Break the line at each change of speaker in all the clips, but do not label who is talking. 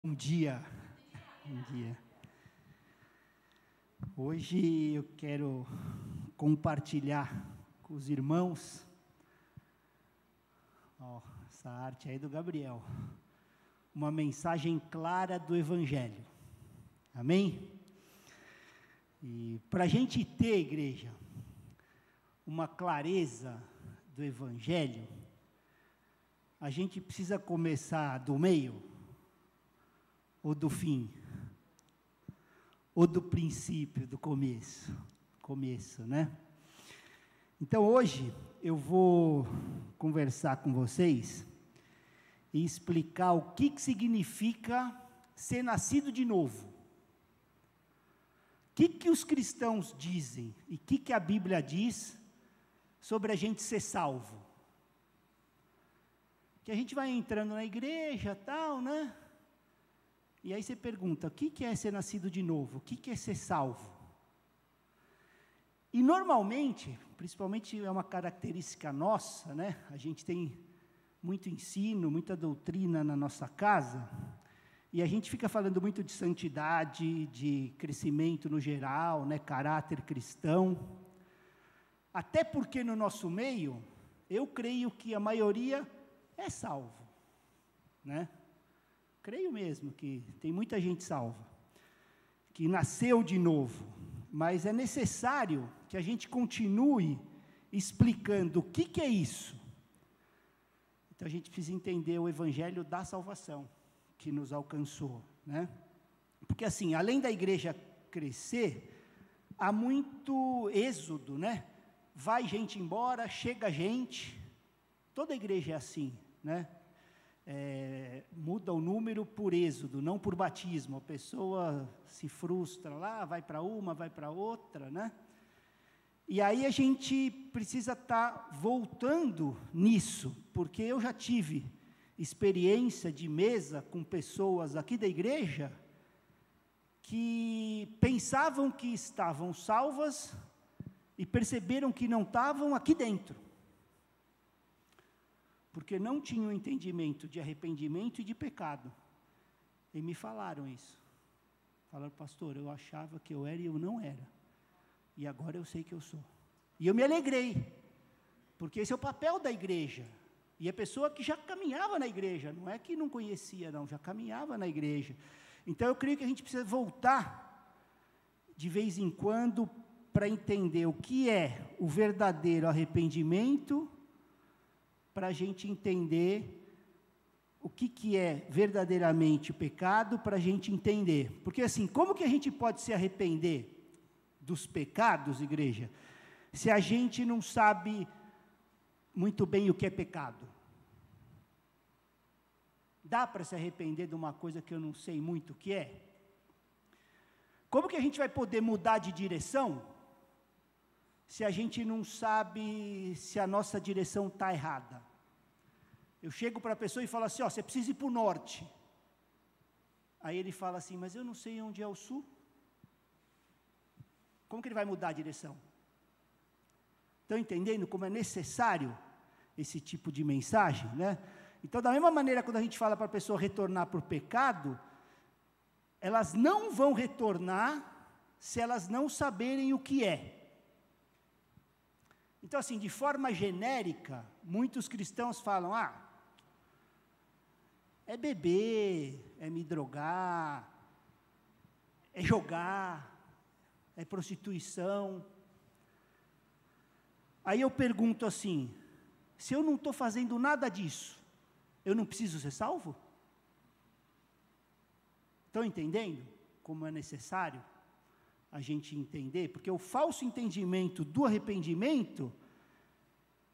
Bom dia. Bom dia. Hoje eu quero compartilhar com os irmãos, essa arte aí do Gabriel, uma mensagem clara do Evangelho. Amém? E para a gente ter, igreja, uma clareza do Evangelho, a gente precisa começar do meio, ou do fim, ou do princípio, do começo, né? Então hoje eu vou conversar com vocês e explicar o que significa ser nascido de novo. O que os cristãos dizem e o que a Bíblia diz sobre a gente ser salvo? Que a gente vai entrando na igreja, tal, né? E aí você pergunta, o que é ser nascido de novo? O que é ser salvo? E normalmente, principalmente é uma característica nossa, né? A gente tem muito ensino, muita doutrina na nossa casa, e a gente fica falando muito de santidade, de crescimento no geral, né? Caráter cristão. Até porque no nosso meio, eu creio que a maioria é salvo, né? Creio mesmo que tem muita gente salva, que nasceu de novo, mas é necessário que a gente continue explicando o que é isso. Então a gente precisa entender o Evangelho da salvação, que nos alcançou, né? Porque assim, além da igreja crescer, há muito êxodo, né? Vai gente embora, chega gente, toda igreja é assim, né? Muda o número por êxodo, não por batismo. A pessoa se frustra lá, vai para uma, vai para outra, né? E aí a gente precisa estar voltando nisso, porque eu já tive experiência de mesa com pessoas aqui da igreja que pensavam que estavam salvas e perceberam que não estavam aqui dentro, porque não tinham entendimento de arrependimento e de pecado. E me falaram isso. Falaram, pastor, eu achava que eu era e eu não era. E agora eu sei que eu sou. E eu me alegrei, porque esse é o papel da igreja. E a pessoa que já caminhava na igreja, não é que não conhecia, não, já caminhava na igreja. Então eu creio que a gente precisa voltar, de vez em quando, para entender o que é o verdadeiro arrependimento, para a gente entender o que é verdadeiramente o pecado, para a gente entender. Porque assim, como que a gente pode se arrepender dos pecados, igreja, se a gente não sabe muito bem o que é pecado? Dá para se arrepender de uma coisa que eu não sei muito o que é? Como que a gente vai poder mudar de direção se a gente não sabe se a nossa direção está errada? Eu chego para a pessoa e falo assim, você precisa ir para o norte. Aí ele fala assim, mas eu não sei onde é o sul. Como que ele vai mudar a direção? Estão entendendo como é necessário esse tipo de mensagem, né? Então, da mesma maneira, quando a gente fala para a pessoa retornar para o pecado, elas não vão retornar se elas não saberem o que é. Então, assim, de forma genérica, muitos cristãos falam, é beber, é me drogar, é jogar, é prostituição. Aí eu pergunto assim, se eu não estou fazendo nada disso, eu não preciso ser salvo? Estão entendendo como é necessário a gente entender? Porque o falso entendimento do arrependimento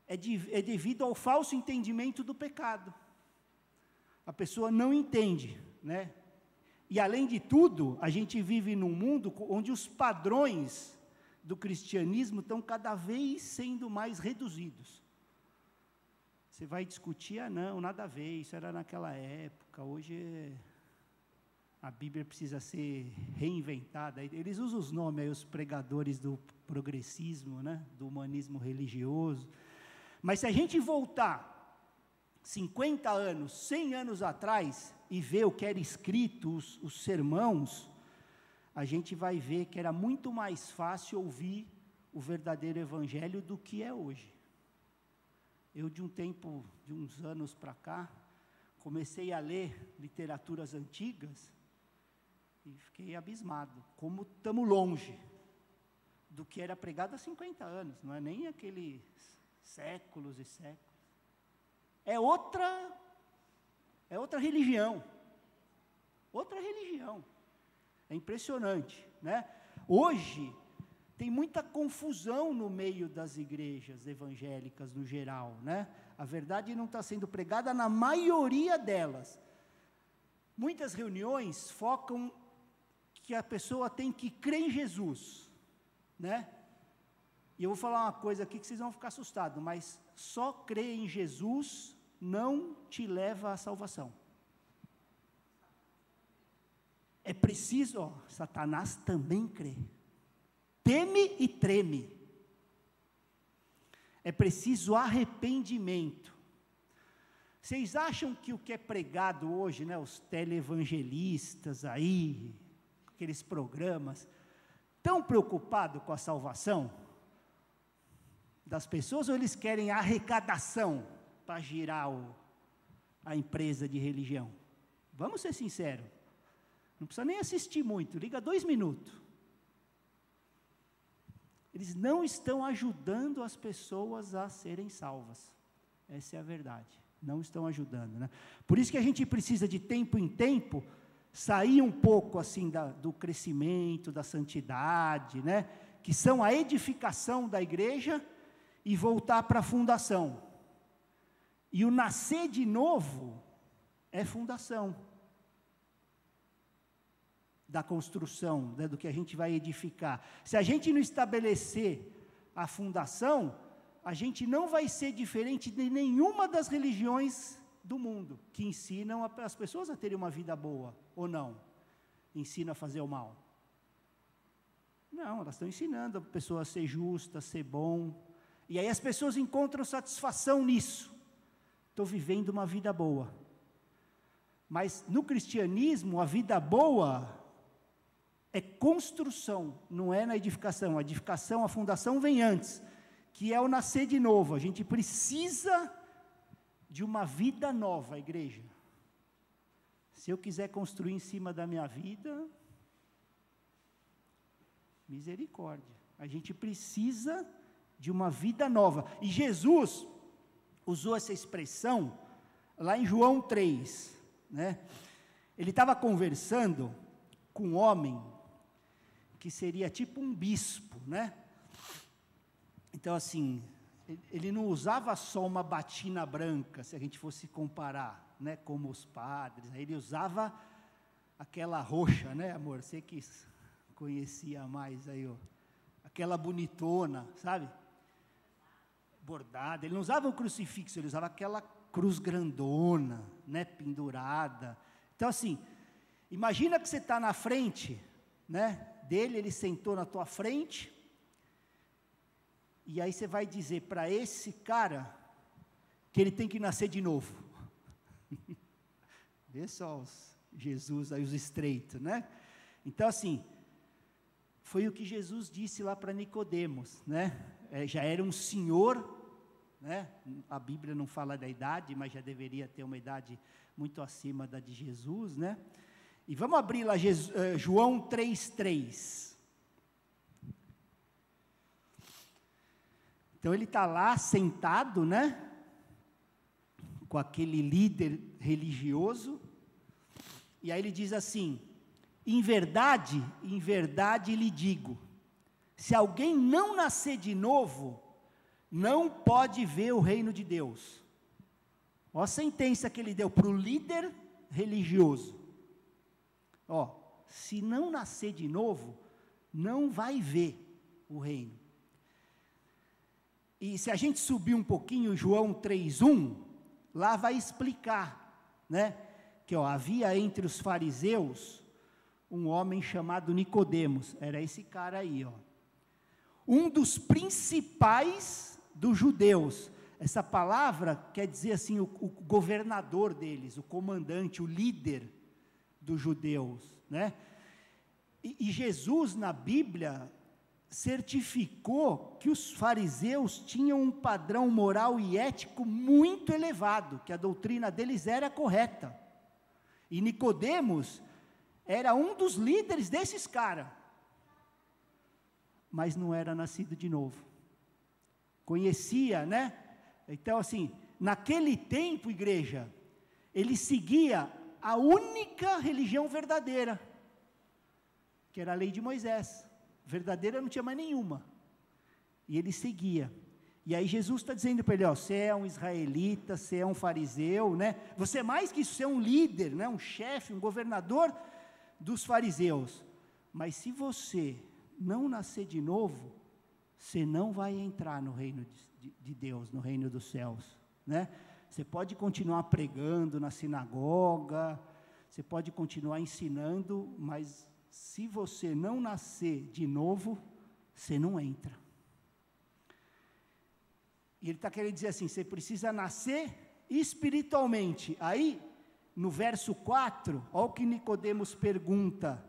é devido ao falso entendimento do pecado. A pessoa não entende, né? E além de tudo, a gente vive num mundo onde os padrões do cristianismo estão cada vez sendo mais reduzidos. Você vai discutir, não, nada a ver, isso era naquela época, hoje a Bíblia precisa ser reinventada. Eles usam os nomes aí, os pregadores do progressismo, né? Do humanismo religioso. Mas se a gente voltar 50 anos, 100 anos atrás, e ver o que era escrito, os sermãos, a gente vai ver que era muito mais fácil ouvir o verdadeiro evangelho do que é hoje. Eu, de uns anos para cá, comecei a ler literaturas antigas e fiquei abismado, como estamos longe do que era pregado há 50 anos, não é nem aqueles séculos e séculos. É outra religião, é impressionante, né? Hoje, tem muita confusão no meio das igrejas evangélicas no geral, né? A verdade não está sendo pregada na maioria delas. Muitas reuniões focam que a pessoa tem que crer em Jesus, né? E eu vou falar uma coisa aqui que vocês vão ficar assustados, mas só crer em Jesus não te leva à salvação. É preciso, Satanás também crê. Teme e treme. É preciso arrependimento. Vocês acham que o que é pregado hoje, né, os televangelistas aí, aqueles programas, estão preocupados com a salvação das pessoas, ou eles querem arrecadação para girar a empresa de religião? Vamos ser sinceros. Não precisa nem assistir muito, liga 2 minutos. Eles não estão ajudando as pessoas a serem salvas. Essa é a verdade. Não estão ajudando, né? Por isso que a gente precisa de tempo em tempo sair um pouco assim do crescimento, da santidade, né? Que são a edificação da igreja, e voltar para a fundação. E o nascer de novo é fundação da construção, né, do que a gente vai edificar. Se a gente não estabelecer a fundação, a gente não vai ser diferente de nenhuma das religiões do mundo, que ensinam as pessoas a terem uma vida boa, ou não? Ensinam a fazer o mal. Não, elas estão ensinando a pessoa a ser justa, a ser bom, e aí as pessoas encontram satisfação nisso. Estou vivendo uma vida boa. Mas no cristianismo, a vida boa é construção, não é na edificação. A edificação, a fundação vem antes, que é o nascer de novo. A gente precisa de uma vida nova, igreja. Se eu quiser construir em cima da minha vida, misericórdia. A gente precisa de uma vida nova. E Jesus usou essa expressão lá em João 3, né? Ele estava conversando com um homem que seria tipo um bispo, né? Então, assim, ele não usava só uma batina branca, se a gente fosse comparar, né, como os padres, ele usava aquela roxa, né, amor? Você que conhecia mais aí, ó, aquela bonitona, sabe? Bordada. Ele não usava o crucifixo, ele usava aquela cruz grandona, né, pendurada. Então, assim, imagina que você está na frente, né, dele, ele sentou na tua frente, e aí você vai dizer para esse cara que ele tem que nascer de novo. Vê só Jesus aí, os estreitos, né? Então, assim, foi o que Jesus disse lá para Nicodemos, né? Já era um senhor, né? A Bíblia não fala da idade, mas já deveria ter uma idade muito acima da de Jesus, né? E vamos abrir lá João 3,3. Então ele está lá sentado, né? Com aquele líder religioso, e aí ele diz assim: em verdade lhe digo, se alguém não nascer de novo, não pode ver o reino de Deus. Olha a sentença que ele deu para o líder religioso. Ó, se não nascer de novo, não vai ver o reino. E se a gente subir um pouquinho, João 3,1, lá vai explicar, né, que ó, havia entre os fariseus um homem chamado Nicodemos, era esse cara aí, ó, um dos principais dos judeus. essa palavra quer dizer assim, o governador deles, o comandante, o líder dos judeus, né? E Jesus, na Bíblia, certificou que os fariseus tinham um padrão moral e ético muito elevado, que a doutrina deles era correta. E Nicodemos era um dos líderes desses caras, mas não era nascido de novo. Conhecia, né? Então, assim, naquele tempo, igreja, ele seguia a única religião verdadeira, que era a lei de Moisés. Verdadeira não tinha mais nenhuma. E ele seguia. E aí Jesus está dizendo para ele, ó, você é um israelita, você é um fariseu, né? Você é mais que isso, você é um líder, né? Um chefe, um governador dos fariseus. Mas se você não nascer de novo, você não vai entrar no reino de Deus, no reino dos céus, né? Você pode continuar pregando na sinagoga, você pode continuar ensinando, mas se você não nascer de novo, você não entra. E ele está querendo dizer assim, você precisa nascer espiritualmente. Aí, no verso 4, olha o que Nicodemos pergunta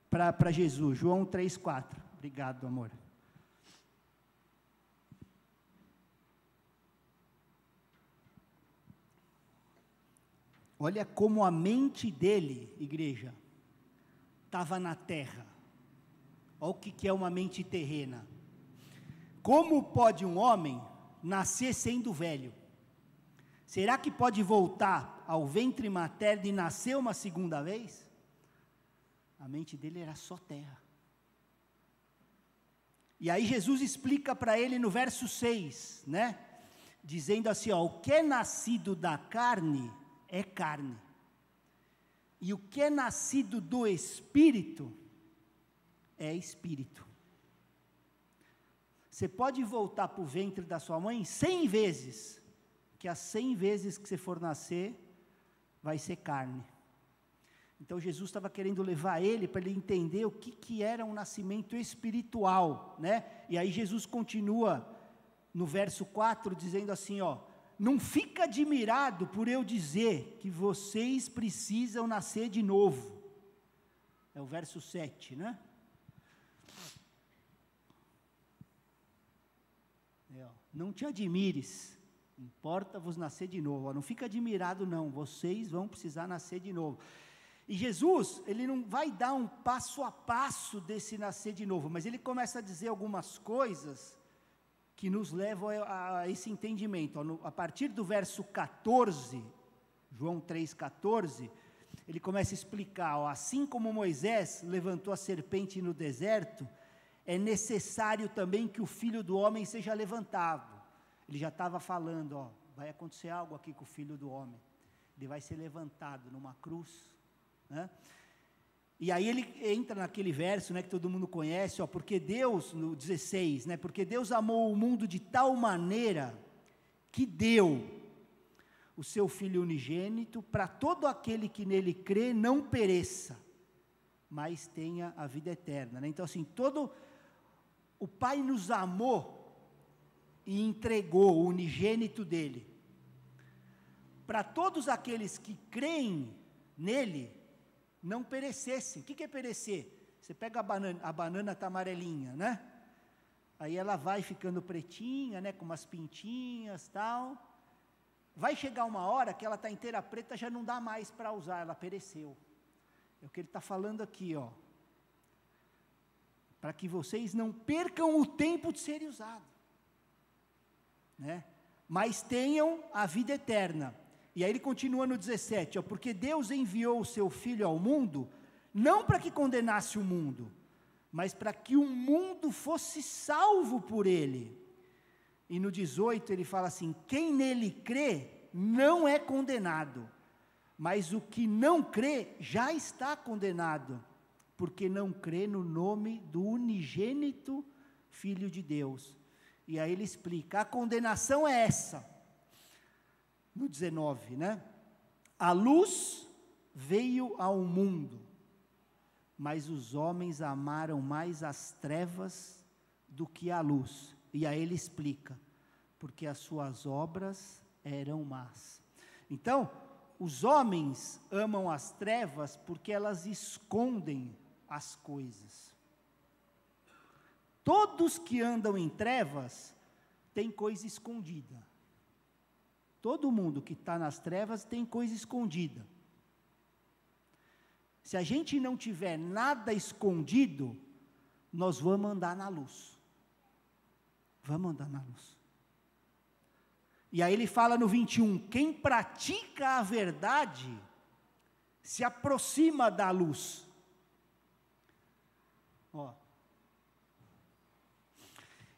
para Jesus, João 3,4. Obrigado, amor. Olha como a mente dele, igreja, estava na terra. Olha o que é uma mente terrena. Como pode um homem nascer sendo velho? Será que pode voltar ao ventre materno e nascer uma segunda vez? A mente dele era só terra. E aí Jesus explica para ele no verso 6, né? Dizendo assim, ó, o que é nascido da carne é carne. E o que é nascido do Espírito é Espírito. Você pode voltar para o ventre da sua mãe 100 vezes, que as 100 vezes que você for nascer, vai ser carne. Então Jesus estava querendo levar ele para ele entender o que era um nascimento espiritual, né? E aí Jesus continua no verso 4 dizendo assim, ó, não fica admirado por eu dizer que vocês precisam nascer de novo. É o verso 7, né? Não te admires, importa-vos nascer de novo. Não fica admirado não, vocês vão precisar nascer de novo. E Jesus, ele não vai dar um passo a passo desse nascer de novo, mas ele começa a dizer algumas coisas que nos levam a esse entendimento. A partir do verso 14, João 3,14, ele começa a explicar, ó, assim como Moisés levantou a serpente no deserto, é necessário também que o Filho do Homem seja levantado. Ele já estava falando, ó, vai acontecer algo aqui com o Filho do Homem. Ele vai ser levantado numa cruz, né? E aí ele entra naquele verso, né, que todo mundo conhece, ó, porque Deus, no 16, né, porque Deus amou o mundo de tal maneira que deu o seu Filho unigênito para todo aquele que nele crê não pereça, mas tenha a vida eterna, né? Então assim, o Pai nos amou e entregou o unigênito dele, para todos aqueles que creem nele, não perecessem. O que é perecer? Você pega a banana está amarelinha, né? Aí ela vai ficando pretinha, né, com umas pintinhas, tal. Vai chegar uma hora que ela está inteira preta, já não dá mais para usar, ela pereceu. É o que ele está falando aqui, ó. Para que vocês não percam o tempo de serem usados, né? Mas tenham a vida eterna. E aí ele continua no 17, ó, porque Deus enviou o seu Filho ao mundo, não para que condenasse o mundo, mas para que o mundo fosse salvo por ele. E no 18 ele fala assim, quem nele crê, não é condenado, mas o que não crê, já está condenado, porque não crê no nome do unigênito Filho de Deus. E aí ele explica, a condenação é essa, no 19, né? A luz veio ao mundo, mas os homens amaram mais as trevas do que a luz. E aí ele explica, porque as suas obras eram más. Então, os homens amam as trevas porque elas escondem as coisas. Todos que andam em trevas têm coisa escondida. Todo mundo que está nas trevas tem coisa escondida. Se a gente não tiver nada escondido, nós vamos andar na luz. Vamos andar na luz. E aí ele fala no 21, quem pratica a verdade se aproxima da luz. Ó.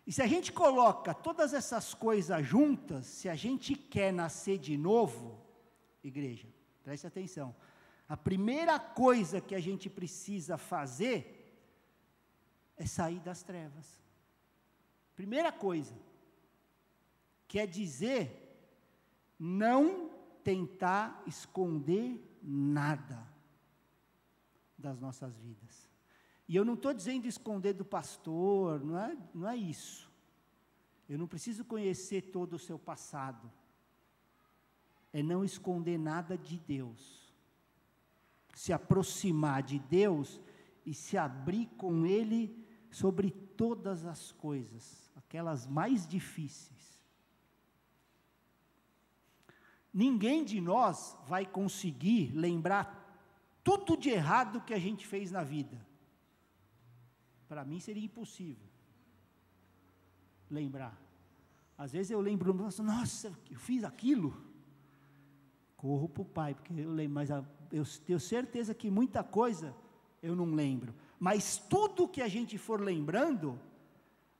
E se a gente coloca todas essas coisas juntas, se a gente quer nascer de novo, igreja, preste atenção, a primeira coisa que a gente precisa fazer é sair das trevas. Primeira coisa, quer dizer, não tentar esconder nada das nossas vidas. E eu não estou dizendo esconder do pastor, não é isso. Eu não preciso conhecer todo o seu passado. É não esconder nada de Deus. Se aproximar de Deus e se abrir com Ele sobre todas as coisas, aquelas mais difíceis. Ninguém de nós vai conseguir lembrar tudo de errado que a gente fez na vida. Para mim seria impossível lembrar. Às vezes eu lembro, nossa, eu fiz aquilo. Corro para o Pai, porque eu lembro, mas eu tenho certeza que muita coisa eu não lembro. Mas tudo que a gente for lembrando,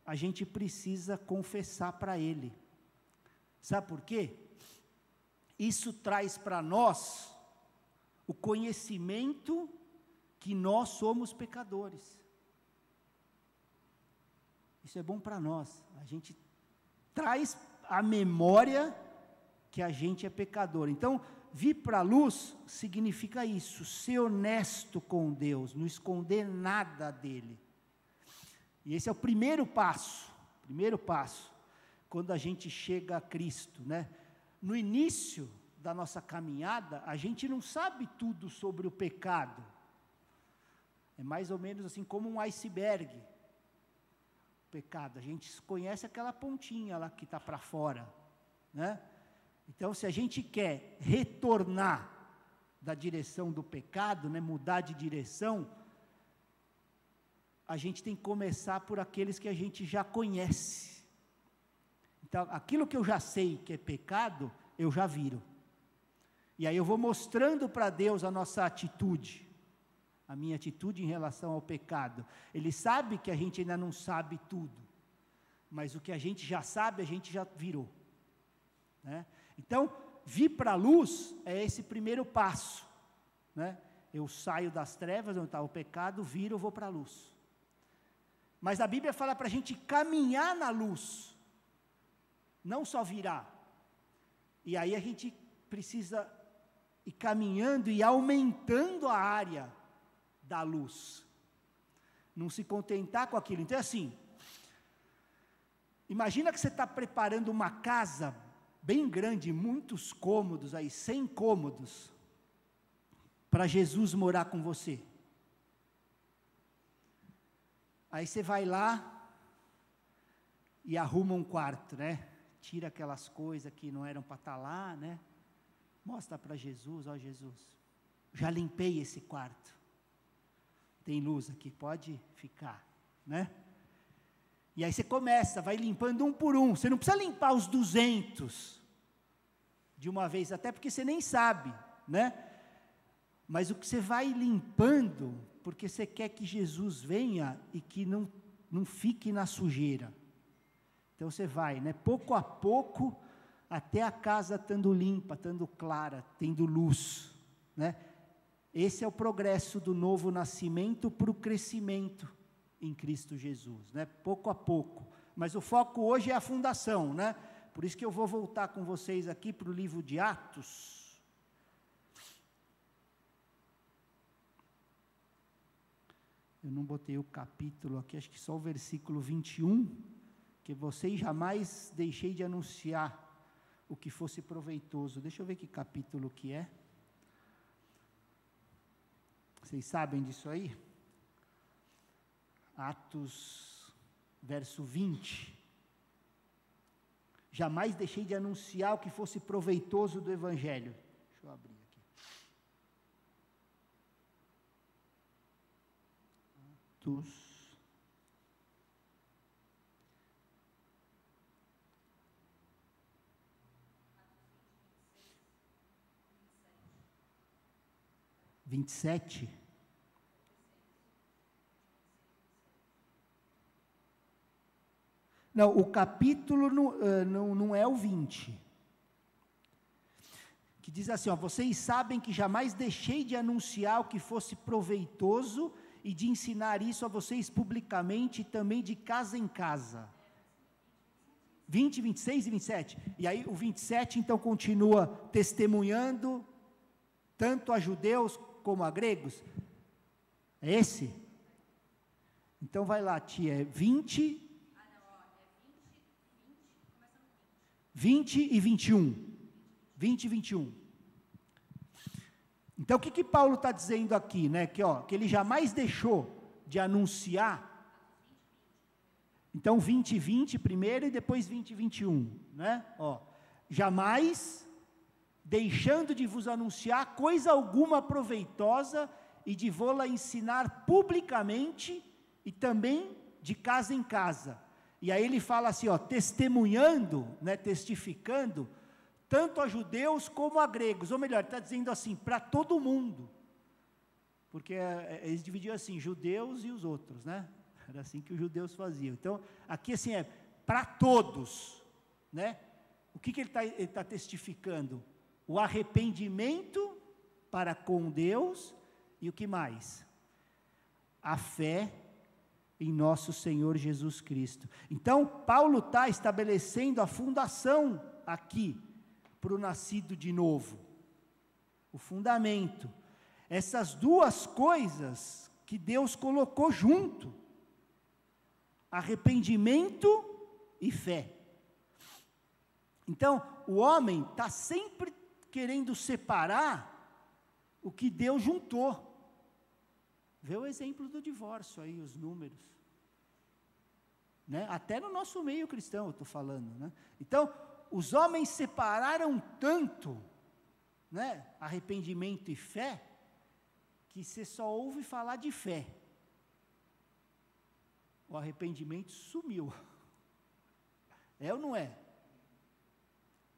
a gente precisa confessar para Ele. Sabe por quê? Isso traz para nós o conhecimento que nós somos pecadores. Isso é bom para nós. A gente traz a memória que a gente é pecador. Então, vir para a luz significa isso, ser honesto com Deus, não esconder nada dele. E esse é o primeiro passo, quando a gente chega a Cristo, né? No início da nossa caminhada, a gente não sabe tudo sobre o pecado. É mais ou menos assim como um iceberg. O pecado, a gente conhece aquela pontinha lá que está para fora, né? Então, se a gente quer retornar da direção do pecado, né, mudar de direção, a gente tem que começar por aqueles que a gente já conhece. Então, aquilo que eu já sei que é pecado, eu já viro. E aí eu vou mostrando para Deus a nossa atitude, a minha atitude em relação ao pecado. Ele sabe que a gente ainda não sabe tudo, mas o que a gente já sabe, a gente já virou, né? Então, vir para a luz é esse primeiro passo, né? Eu saio das trevas, onde está o pecado, viro, vou para a luz. Mas a Bíblia fala para a gente caminhar na luz, não só virar. E aí a gente precisa ir caminhando e aumentando a área da luz. Não se contentar com aquilo. Então é assim, imagina que você está preparando uma casa bem grande, muitos cômodos aí, 100 cômodos, para Jesus morar com você. Aí você vai lá e arruma um quarto, né? Tira aquelas coisas que não eram para estar lá, né? Mostra para Jesus, ó Jesus, já limpei esse quarto. Tem luz aqui, pode ficar, né? E aí você começa, vai limpando um por um. Você não precisa limpar os 200 de uma vez, até porque você nem sabe, né? Mas o que você vai limpando, porque você quer que Jesus venha e que não fique na sujeira. Então você vai, né? Pouco a pouco, até a casa estando limpa, estando clara, tendo luz, né? Esse é o progresso do novo nascimento para o crescimento em Cristo Jesus, né? Pouco a pouco, mas o foco hoje é a fundação, né? Por isso que eu vou voltar com vocês aqui para o livro de Atos. Eu não botei o capítulo aqui, acho que só o versículo 21, que vocês jamais deixei de anunciar o que fosse proveitoso. Deixa eu ver que capítulo que é. Vocês sabem disso aí? Atos, verso 20. Jamais deixei de anunciar o que fosse proveitoso do Evangelho. Deixa eu abrir aqui. Atos 27. Não, o capítulo não é o 20. Que diz assim, ó, vocês sabem que jamais deixei de anunciar o que fosse proveitoso e de ensinar isso a vocês publicamente e também de casa em casa. 20, 26 e 27. E aí o 27 então continua testemunhando tanto a judeus como a gregos. É esse? Então vai lá, tia, 20... 20 e 21. 20 e 21. Então, o que Paulo está dizendo aqui, né? Que ele jamais deixou de anunciar. Então, 20 e 20 primeiro e depois 20 e 21, né? Jamais deixando de vos anunciar coisa alguma proveitosa e de vô-la ensinar publicamente e também de casa em casa. E aí ele fala assim, testemunhando, né, testificando, tanto a judeus como a gregos, ou melhor, ele está dizendo assim, para todo mundo, porque eles dividiam assim, judeus e os outros, né, era assim que os judeus faziam. Então, aqui assim para todos, né, o que ele está testificando? O arrependimento para com Deus, e o que mais? A fé em nosso Senhor Jesus Cristo. Então, Paulo está estabelecendo a fundação aqui, para o nascido de novo. O fundamento. Essas duas coisas que Deus colocou junto. Arrependimento e fé. Então, o homem está sempre querendo separar o que Deus juntou. Vê o exemplo do divórcio aí, os números. Né? Até no nosso meio cristão eu estou falando. Né? Então, os homens separaram tanto, né, arrependimento e fé, que você só ouve falar de fé. O arrependimento sumiu. É ou não é?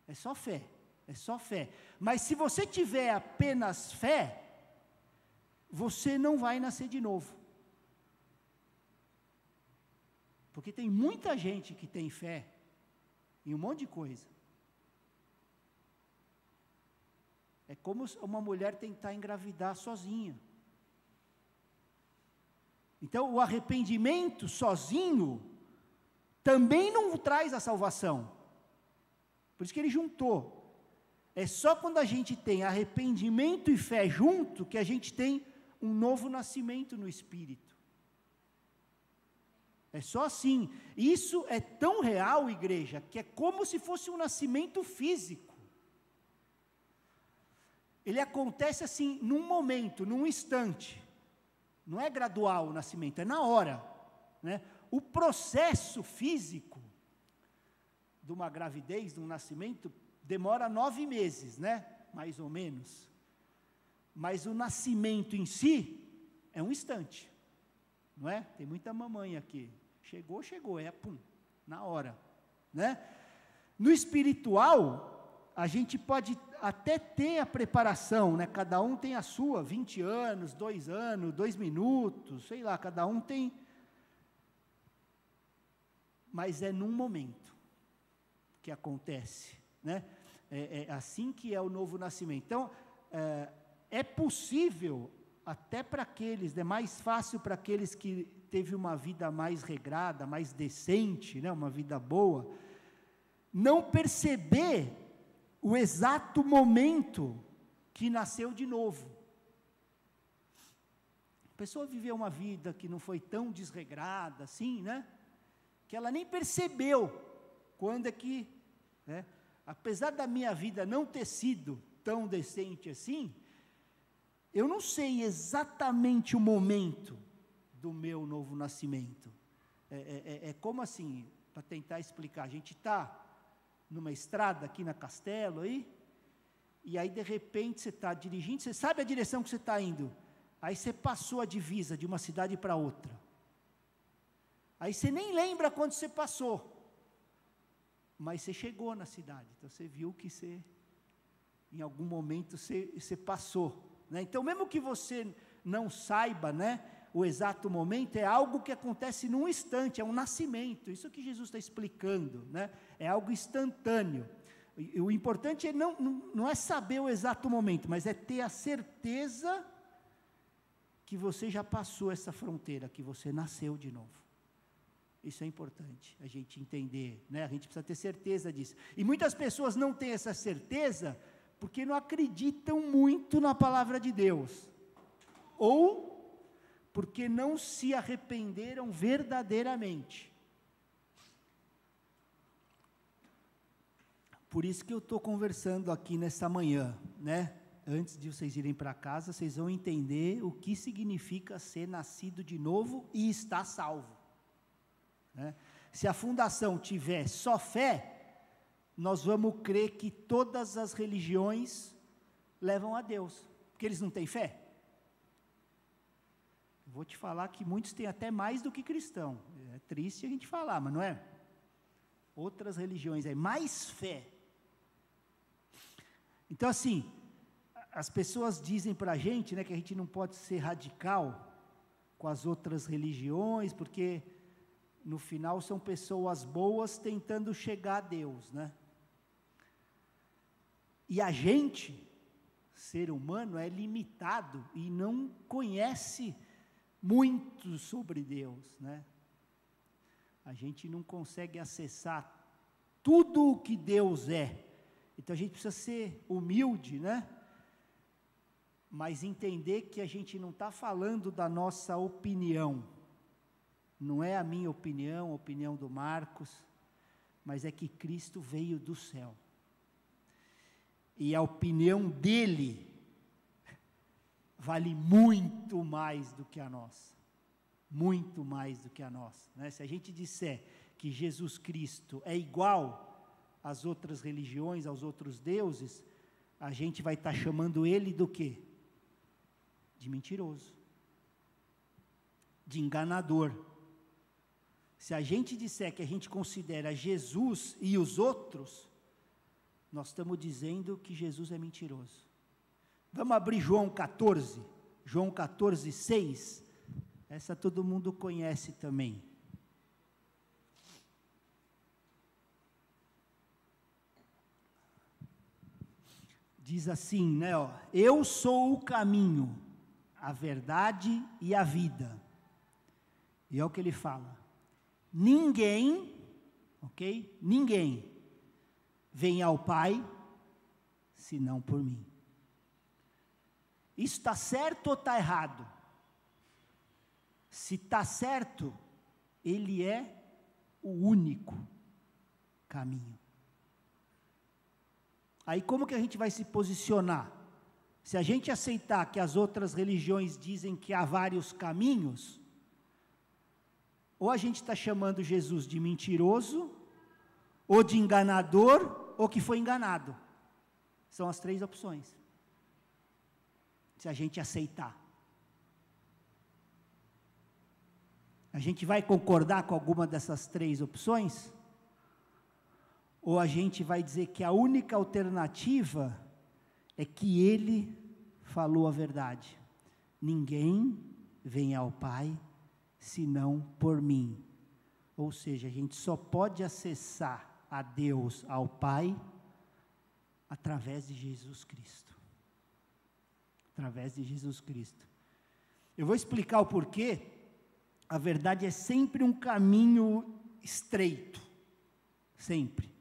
É só fé. É só fé. Mas se você tiver apenas fé, você não vai nascer de novo. Porque tem muita gente que tem fé em um monte de coisa. É como uma mulher tentar engravidar sozinha. Então, o arrependimento sozinho também não traz a salvação. Por isso que ele juntou. É só quando a gente tem arrependimento e fé junto que a gente tem um novo nascimento no Espírito. É só assim. Isso é tão real, igreja, que é como se fosse um nascimento físico. Ele acontece assim, num momento, num instante. Não é gradual o nascimento, é na hora. Né? O processo físico de uma gravidez, de um nascimento, demora 9 meses, né? Mais ou menos. Mas o nascimento em si é um instante, não é? Tem muita mamãe aqui, chegou, pum, na hora, né? No espiritual, a gente pode até ter a preparação, né? Cada um tem a sua, 20 anos, 2 anos, 2 minutos, sei lá, cada um tem, mas é num momento que acontece, né? É assim que é o novo nascimento. Então, é possível, até para aqueles, é mais fácil para aqueles que teve uma vida mais regrada, mais decente, né, uma vida boa, não perceber o exato momento que nasceu de novo. A pessoa viveu uma vida que não foi tão desregrada assim, né? que ela nem percebeu quando é que, né, apesar da minha vida não ter sido tão decente assim, eu não sei exatamente o momento do meu novo nascimento. É como assim, para tentar explicar, a gente está numa estrada aqui na Castelo, e aí de repente você está dirigindo, você sabe a direção que você está indo, aí você passou a divisa de uma cidade para outra, aí você nem lembra quando você passou, mas você chegou na cidade, então você viu que você, em algum momento você passou, né? Então mesmo que você não saiba, né, o exato momento, é algo que acontece num instante, é um nascimento, isso que Jesus está explicando, né? É algo instantâneo. E o importante é não é saber o exato momento, mas é ter a certeza que você já passou essa fronteira, que você nasceu de novo. Isso é importante, a gente entender, né? A gente precisa ter certeza disso. E muitas pessoas não têm essa certeza porque não acreditam muito na palavra de Deus, ou porque não se arrependeram verdadeiramente. Por isso que eu estou conversando aqui nessa manhã, né? Antes de vocês irem para casa, vocês vão entender o que significa ser nascido de novo e estar salvo, né? Se a fundação tiver só fé, nós vamos crer que todas as religiões levam a Deus, porque eles não têm fé. Vou te falar que muitos têm até mais do que cristão, é triste a gente falar, mas não é? Outras religiões é mais fé. Então assim, as pessoas dizem para a gente, né, que a gente não pode ser radical com as outras religiões, porque no final são pessoas boas tentando chegar a Deus, né? E a gente, ser humano, é limitado e não conhece muito sobre Deus, né? A gente não consegue acessar tudo o que Deus é, então a gente precisa ser humilde, né? Mas entender que a gente não está falando da nossa opinião, não é a minha opinião, a opinião do Marcos, mas é que Cristo veio do céu, e a opinião dele vale muito mais do que a nossa, muito mais do que a nossa, né? Se a gente disser que Jesus Cristo é igual às outras religiões, aos outros deuses, a gente vai estar chamando ele do quê? De mentiroso, de enganador. Se a gente disser que a gente considera Jesus e os outros, nós estamos dizendo que Jesus é mentiroso. Vamos abrir João 14, João 14, 6, essa todo mundo conhece também. Diz assim, né, ó, eu sou o caminho, a verdade e a vida. E é o que ele fala, ninguém, ok? Ninguém vem ao Pai, senão por mim. Isso está certo ou está errado? Se está certo, ele é o único caminho. Aí como que a gente vai se posicionar? Se a gente aceitar que as outras religiões dizem que há vários caminhos, ou a gente está chamando Jesus de mentiroso, ou de enganador, ou que foi enganado. São as três opções. Se a gente aceitar. A gente vai concordar com alguma dessas três opções? Ou a gente vai dizer que a única alternativa é que ele falou a verdade. Ninguém vem ao Pai senão por mim. Ou seja, a gente só pode acessar a Deus, ao Pai, através de Jesus Cristo. Através de Jesus Cristo. Eu vou explicar o porquê. A verdade é sempre um caminho estreito. Sempre.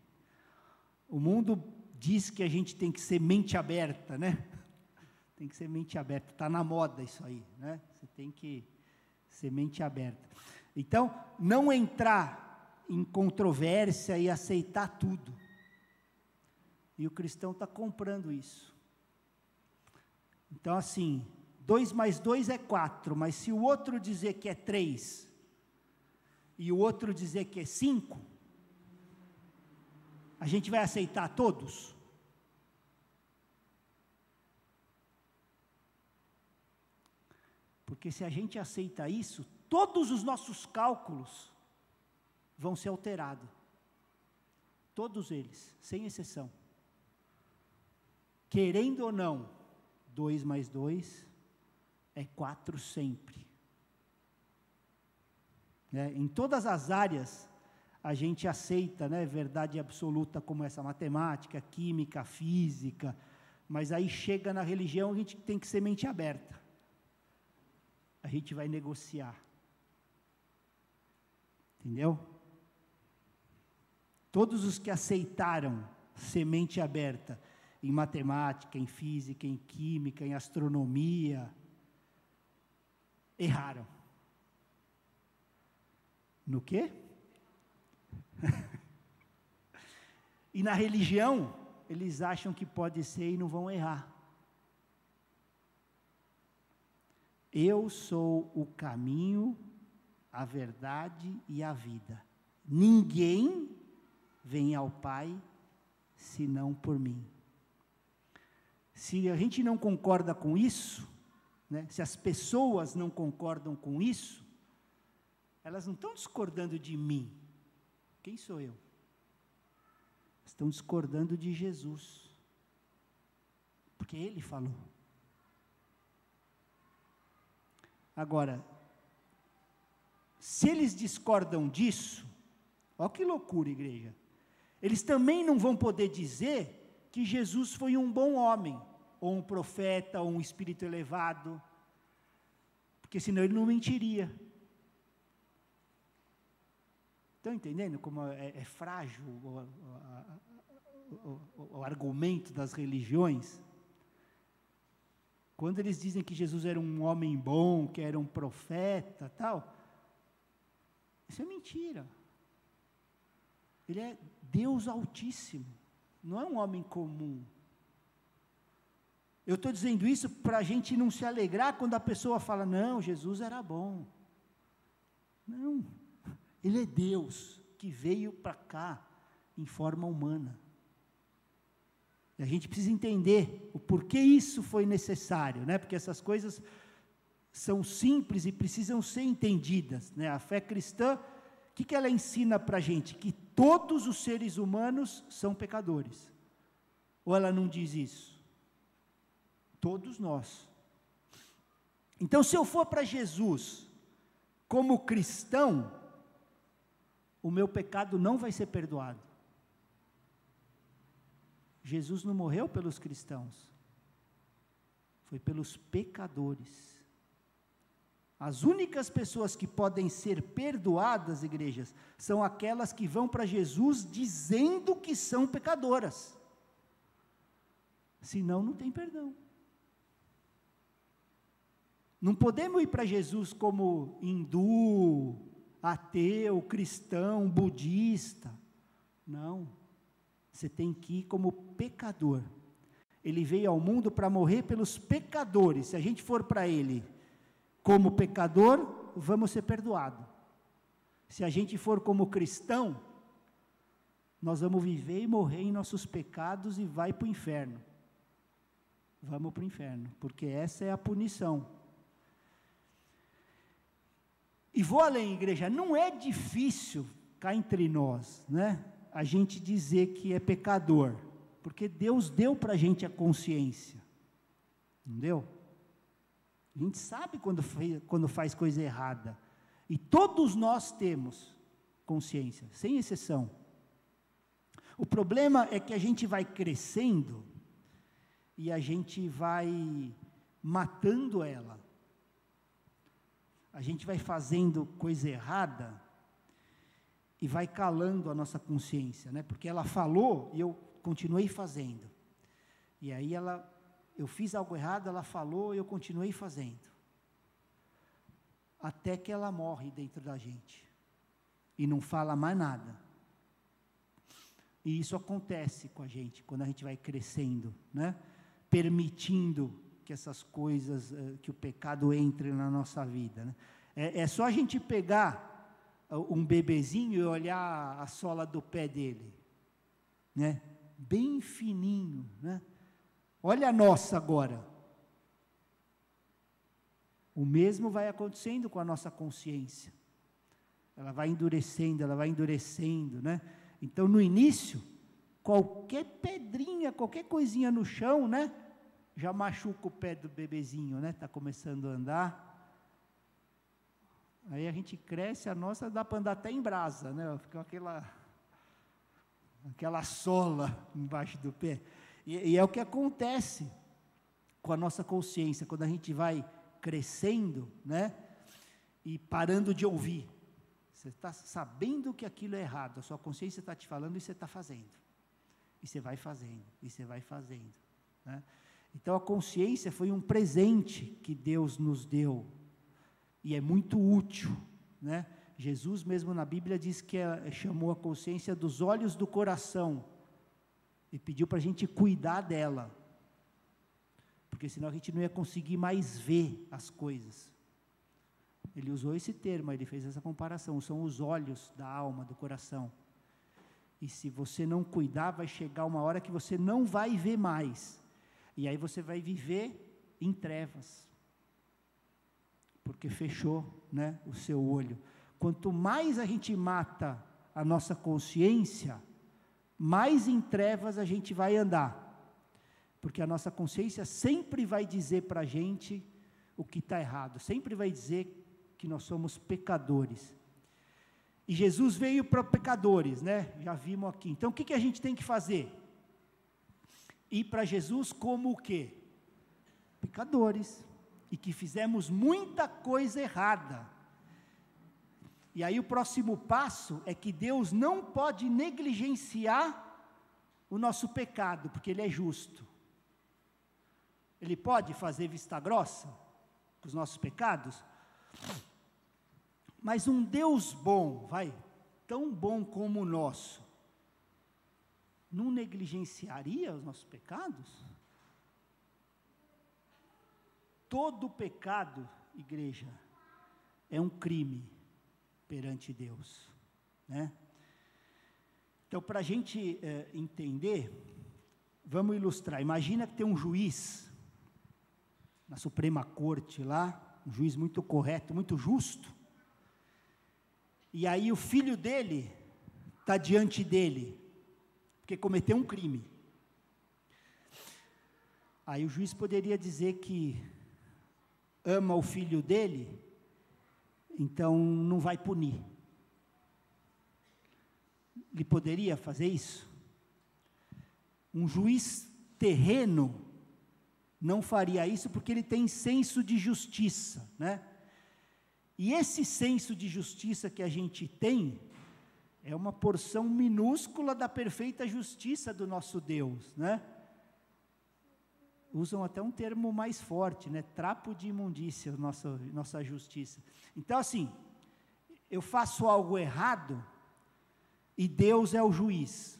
O mundo diz que a gente tem que ser mente aberta, né? Tem que ser mente aberta. Está na moda isso aí, né? Você tem que ser mente aberta. Então, não entrar em controvérsia e aceitar tudo. E o cristão está comprando isso. Então, assim, 2 mais 2 é 4, mas se o outro dizer que é 3, e o outro dizer que é 5, a gente vai aceitar todos? Porque se a gente aceita isso, todos os nossos cálculos vão ser alterados. Todos eles, sem exceção. Querendo ou não, 2 mais 2 é 4 sempre. Em todas as áreas, a gente aceita, verdade absoluta como essa matemática, química, física, mas aí chega na religião, a gente tem que ser mente aberta. A gente vai negociar. Entendeu? Todos os que aceitaram ser mente aberta em matemática, em física, em química, em astronomia, erraram. No quê? E na religião, eles acham que pode ser e não vão errar. Eu sou o caminho, a verdade e a vida. Ninguém vem ao Pai senão por mim. Se a gente não concorda com isso, se as pessoas não concordam com isso, elas não estão discordando de mim. Quem sou eu? Estão discordando de Jesus. Porque Ele falou. Agora, se eles discordam disso, olha que loucura, igreja. Eles também não vão poder dizer que Jesus foi um bom homem, ou um profeta, ou um espírito elevado, porque senão ele não mentiria. Estão entendendo como é frágil o argumento das religiões? Quando eles dizem que Jesus era um homem bom, que era um profeta, tal, isso é mentira. Ele é Deus Altíssimo, não é um homem comum. Eu estou dizendo isso para a gente não se alegrar quando a pessoa fala, não, Jesus era bom. Não, Ele é Deus que veio para cá em forma humana. E a gente precisa entender o porquê isso foi necessário, porque essas coisas são simples e precisam ser entendidas. A fé cristã, o que ela ensina para a gente? Que todos os seres humanos são pecadores. Ou ela não diz isso? Todos nós. Então, se eu for para Jesus como cristão, o meu pecado não vai ser perdoado. Jesus não morreu pelos cristãos, foi pelos pecadores. As únicas pessoas que podem ser perdoadas, igrejas, são aquelas que vão para Jesus dizendo que são pecadoras. Senão, não tem perdão. Não podemos ir para Jesus como hindu, ateu, cristão, budista. Não. Você tem que ir como pecador. Ele veio ao mundo para morrer pelos pecadores. Se a gente for para Ele como pecador, vamos ser perdoados. Se a gente for como cristão, nós vamos viver e morrer em nossos pecados e vai para o inferno. Vamos para o inferno, porque essa é a punição. E vou além, igreja, não é difícil cá entre nós, a gente dizer que é pecador, porque Deus deu para a gente a consciência, não deu? A gente sabe quando faz coisa errada, e todos nós temos consciência, sem exceção. O problema é que a gente vai crescendo, e a gente vai matando ela. A gente vai fazendo coisa errada e vai calando a nossa consciência, porque ela falou e eu continuei fazendo. E aí eu fiz algo errado, ela falou e eu continuei fazendo. Até que ela morre dentro da gente. e não fala mais nada. E isso acontece com a gente, quando a gente vai crescendo, né? Permitindo que essas coisas, que o pecado entre na nossa vida, né? É só a gente pegar um bebezinho e olhar a sola do pé dele, né? Bem fininho, né? Olha a nossa agora. O mesmo vai acontecendo com a nossa consciência. Ela vai endurecendo, né? Então, no início, qualquer pedrinha, qualquer coisinha no chão, né? Já machuca o pé do bebezinho, né? Está começando a andar. Aí a gente cresce, a nossa dá para andar até em brasa, né? Fica aquela sola embaixo do pé. E é o que acontece com a nossa consciência, quando a gente vai crescendo, né? E parando de ouvir. Você está sabendo que aquilo é errado, a sua consciência está te falando e você está fazendo. E você vai fazendo, e você vai fazendo, né? Então a consciência foi um presente que Deus nos deu, e é muito útil, né? Jesus mesmo na Bíblia diz que chamou a consciência dos olhos do coração, e pediu para a gente cuidar dela, porque senão a gente não ia conseguir mais ver as coisas. Ele usou esse termo, ele fez essa comparação, são os olhos da alma, do coração. E se você não cuidar, vai chegar uma hora que você não vai ver mais. E aí você vai viver em trevas. Porque fechou, né, o seu olho. Quanto mais a gente mata a nossa consciência, mais em trevas a gente vai andar. Porque a nossa consciência sempre vai dizer para a gente o que está errado, sempre vai dizer que nós somos pecadores. E Jesus veio para pecadores, né? Já vimos aqui. Então, o que a gente tem que fazer? Ir para Jesus como o quê? Pecadores. E que fizemos muita coisa errada. E aí o próximo passo é que Deus não pode negligenciar o nosso pecado, porque Ele é justo. Ele pode fazer vista grossa com os nossos pecados? Mas um Deus bom, tão bom como o nosso, não negligenciaria os nossos pecados? Todo pecado, igreja, é um crime perante Deus, né? Então, para a gente entender, vamos ilustrar. Imagina que tem um juiz na Suprema Corte lá, um juiz muito correto, muito justo, e aí o filho dele está diante dele, porque cometeu um crime. Aí o juiz poderia dizer que ama o filho dele, então não vai punir. Ele poderia fazer isso? Um juiz terreno não faria isso, porque ele tem senso de justiça, né? E esse senso de justiça que a gente tem, é uma porção minúscula da perfeita justiça do nosso Deus, né? Usam até um termo mais forte, né? Trapo de imundícia, nossa justiça. Então, assim, eu faço algo errado, e Deus é o juiz.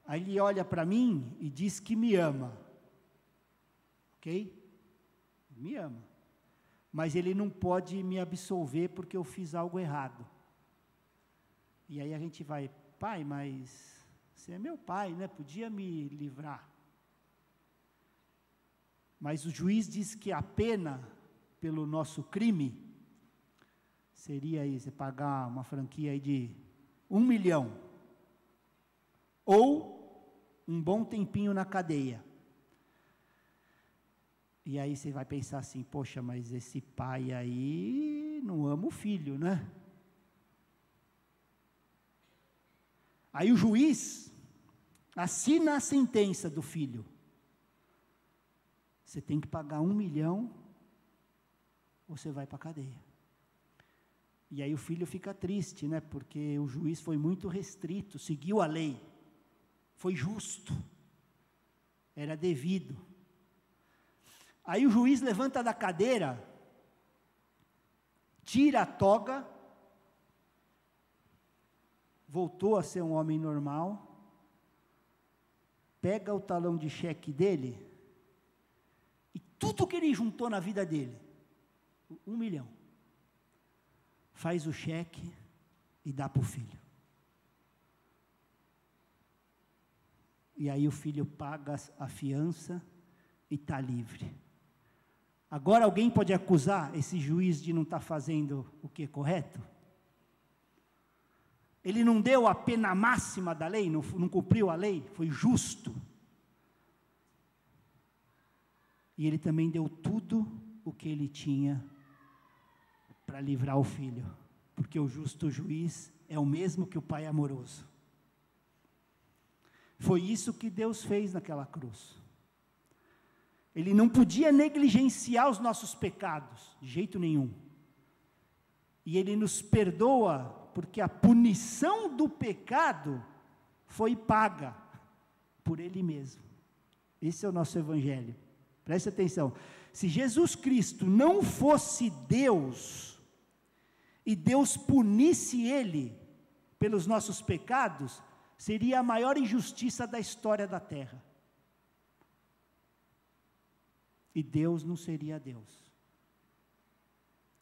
Aí Ele olha para mim e diz que me ama. Ok? Me ama. Mas Ele não pode me absolver porque eu fiz algo errado. E aí a gente vai, pai, mas você é meu pai, né? Podia me livrar. Mas o juiz diz que a pena pelo nosso crime seria aí, você pagar uma franquia aí de 1 milhão. Ou um bom tempinho na cadeia. E aí você vai pensar assim, poxa, mas esse pai aí não ama o filho, né? Aí o juiz assina a sentença do filho. Você tem que pagar 1 milhão, ou você vai para a cadeia. E aí o filho fica triste, né? Porque o juiz foi muito restrito, seguiu a lei, foi justo, era devido. Aí o juiz levanta da cadeira, tira a toga voltou a ser um homem normal, pega o talão de cheque dele, e tudo que ele juntou na vida dele, 1 milhão, faz o cheque e dá para o filho. E aí o filho paga a fiança e está livre. Agora alguém pode acusar esse juiz de não estar fazendo o que é correto? Ele não deu a pena máxima da lei, não cumpriu a lei, foi justo. E ele também deu tudo o que ele tinha para livrar o filho, porque o justo juiz é o mesmo que o Pai amoroso. Foi isso que Deus fez naquela cruz. Ele não podia negligenciar os nossos pecados, de jeito nenhum. E Ele nos perdoa, porque a punição do pecado foi paga por Ele mesmo. Esse é o nosso Evangelho. Preste atenção. Se Jesus Cristo não fosse Deus, e Deus punisse Ele pelos nossos pecados, seria a maior injustiça da história da terra. E Deus não seria Deus.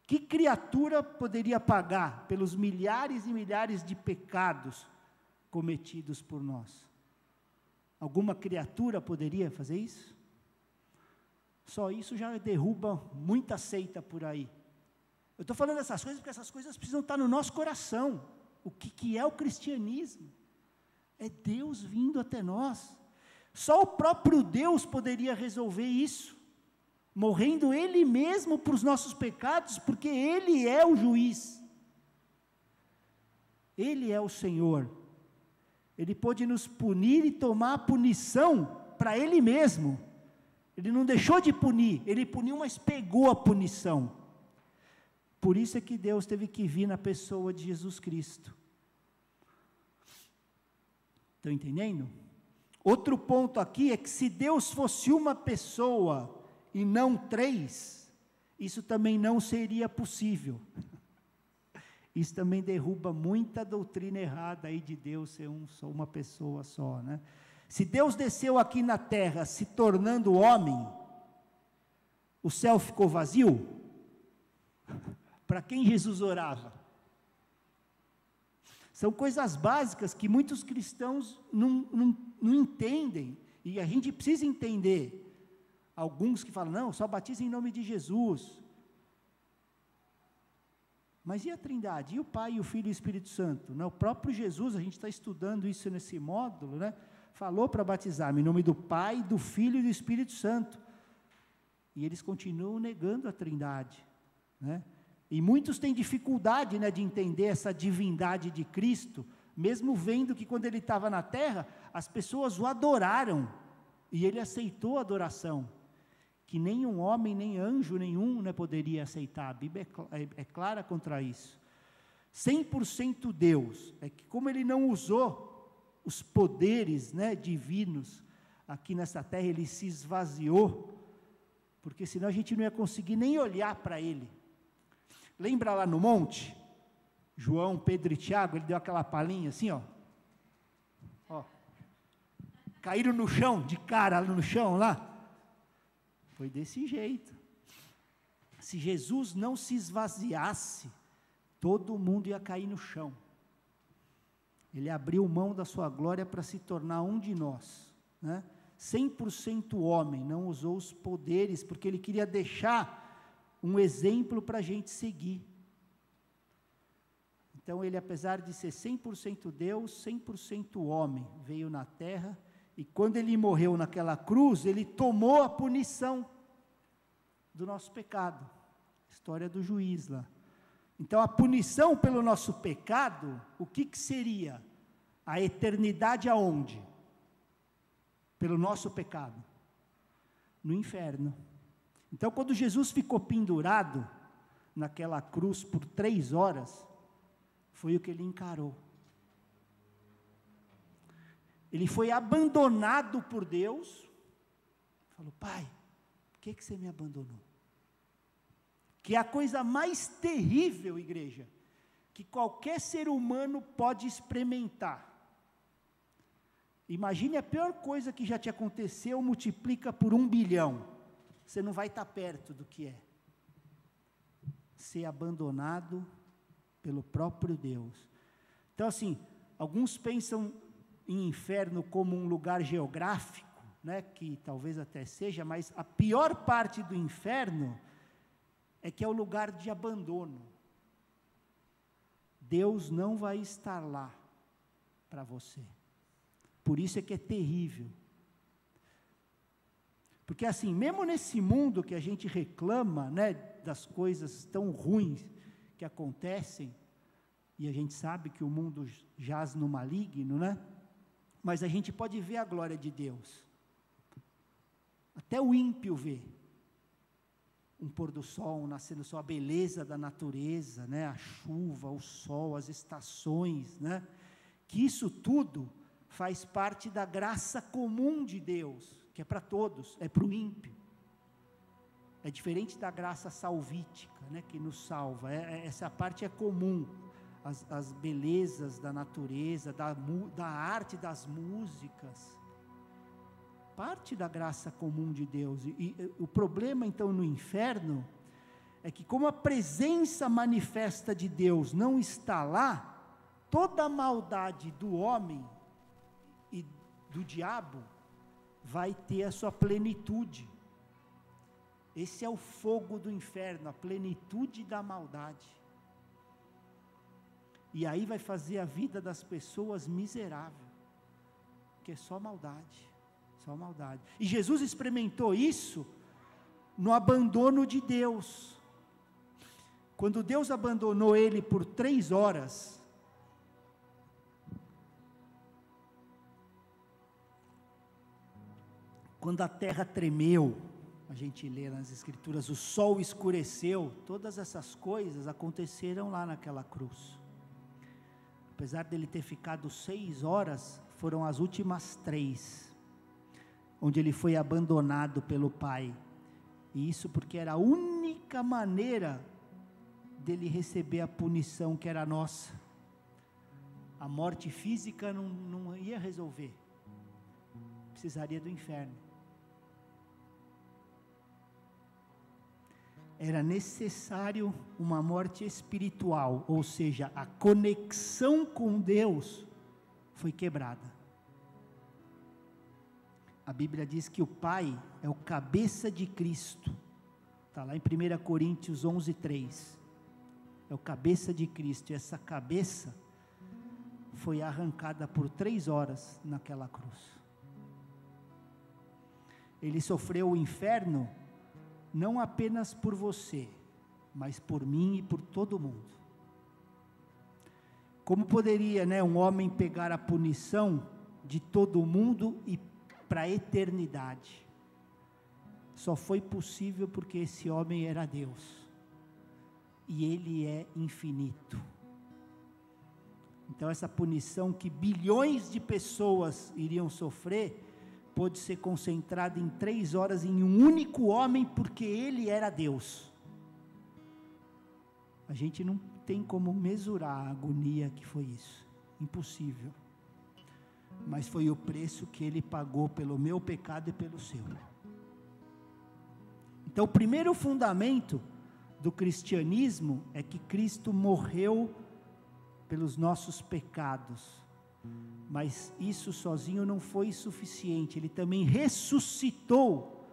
Que criatura poderia pagar pelos milhares e milhares de pecados cometidos por nós? Alguma criatura poderia fazer isso? Só isso já derruba muita seita por aí. Eu estou falando essas coisas porque essas coisas precisam estar no nosso coração. O que é o cristianismo? É Deus vindo até nós. Só o próprio Deus poderia resolver isso, morrendo Ele mesmo por os nossos pecados, porque Ele é o juiz. Ele é o Senhor. Ele pôde nos punir e tomar a punição para Ele mesmo. Ele não deixou de punir, Ele puniu, mas pegou a punição. Por isso é que Deus teve que vir na pessoa de Jesus Cristo. Estão entendendo? Outro ponto aqui é que se Deus fosse uma pessoa e não 3, isso também não seria possível. Isso também derruba muita doutrina errada aí de Deus ser uma pessoa só, né? Se Deus desceu aqui na terra se tornando homem, o céu ficou vazio? Para quem Jesus orava? São coisas básicas que muitos cristãos não entendem, e a gente precisa entender. Alguns que falam, não, só batiza em nome de Jesus. Mas e a Trindade? E o Pai, e o Filho e o Espírito Santo? Não, o próprio Jesus, a gente está estudando isso nesse módulo, né? Falou para batizar em nome do Pai, do Filho e do Espírito Santo. E eles continuam negando a Trindade, né? E muitos têm dificuldade, né, de entender essa divindade de Cristo, mesmo vendo que quando Ele estava na terra, as pessoas o adoraram, e Ele aceitou a adoração, que nenhum homem, nem anjo nenhum, né, poderia aceitar. A Bíblia é clara contra isso. 100% Deus, é que como Ele não usou os poderes, né, divinos, aqui nessa terra, Ele se esvaziou, porque senão a gente não ia conseguir nem olhar para Ele. Lembra lá no monte? João, Pedro e Tiago, ele deu aquela palhinha assim, ó. Caíram no chão, de cara no chão lá. Foi desse jeito. Se Jesus não se esvaziasse, todo mundo ia cair no chão. Ele abriu mão da sua glória para se tornar um de nós, né? 100% homem, não usou os poderes, porque Ele queria deixar um exemplo para a gente seguir. Então Ele, apesar de ser 100% Deus, 100% homem, veio na terra, e quando Ele morreu naquela cruz, Ele tomou a punição do nosso pecado. História do juiz lá. Então a punição pelo nosso pecado, o que seria? A eternidade aonde? Pelo nosso pecado. No inferno. Então quando Jesus ficou pendurado naquela cruz por 3 horas, foi o que Ele encarou. Ele foi abandonado por Deus, falou, Pai, por que você me abandonou? Que é a coisa mais terrível, igreja, que qualquer ser humano pode experimentar. Imagine a pior coisa que já te aconteceu, multiplica por 1 bilhão. Você não vai estar perto do que é. Ser abandonado pelo próprio Deus. Então, assim, alguns pensam em inferno como um lugar geográfico, né, que talvez até seja, mas a pior parte do inferno é que é o lugar de abandono. Deus não vai estar lá para você. Por isso é que é terrível. Porque assim, mesmo nesse mundo que a gente reclama, né, das coisas tão ruins que acontecem, e a gente sabe que o mundo jaz no maligno, né? Mas a gente pode ver a glória de Deus. Até o ímpio vê um pôr do sol, um nascer do sol, a beleza da natureza, né? A chuva, o sol, as estações, né? Que isso tudo faz parte da graça comum de Deus, que é para todos, é para o ímpio. É diferente da graça salvítica, né? Que nos salva, essa parte é comum, as belezas da natureza, da arte, das músicas, parte da graça comum de Deus. E o problema então no inferno é que, como a presença manifesta de Deus não está lá, toda a maldade do homem e do diabo vai ter a sua plenitude. Esse é o fogo do inferno, a plenitude da maldade. E aí vai fazer a vida das pessoas miserável, porque é só maldade. Só maldade. E Jesus experimentou isso no abandono de Deus. Quando Deus abandonou ele por 3 horas, quando a terra tremeu, a gente lê nas Escrituras, o sol escureceu, todas essas coisas aconteceram lá naquela cruz. Apesar dele ter ficado 6 horas, foram as últimas 3, onde ele foi abandonado pelo Pai, e isso porque era a única maneira dele receber a punição que era nossa. A morte física não ia resolver, precisaria do inferno. Era necessário uma morte espiritual, ou seja, a conexão com Deus foi quebrada. A Bíblia diz que o Pai é o cabeça de Cristo, está lá em 1 Coríntios 11:3, é o cabeça de Cristo, e essa cabeça foi arrancada por 3 horas naquela cruz. Ele sofreu o inferno, não apenas por você, mas por mim e por todo mundo. Como poderia, né, um homem pegar a punição de todo mundo e para a eternidade? Só foi possível porque esse homem era Deus, e Ele é infinito. Então essa punição que bilhões de pessoas iriam sofrer, pôde ser concentrada em 3 horas em um único homem, porque Ele era Deus. A gente não tem como mesurar a agonia que foi isso, impossível. Mas foi o preço que Ele pagou pelo meu pecado e pelo seu. Então o primeiro fundamento do cristianismo é que Cristo morreu pelos nossos pecados, mas isso sozinho não foi suficiente, Ele também ressuscitou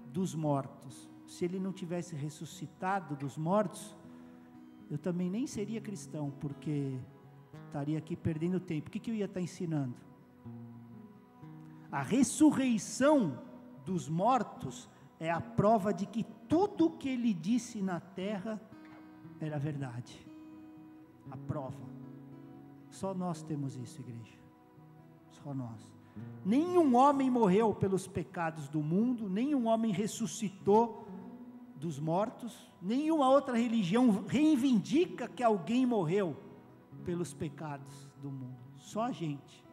dos mortos. Se Ele não tivesse ressuscitado dos mortos, eu também nem seria cristão, porque estaria aqui perdendo tempo. O que eu ia estar ensinando? A ressurreição dos mortos é a prova de que tudo o que Ele disse na terra era verdade. A prova. Só nós temos isso, igreja. Só nós. Nenhum homem morreu pelos pecados do mundo, nenhum homem ressuscitou dos mortos, nenhuma outra religião reivindica que alguém morreu pelos pecados do mundo. Só a gente,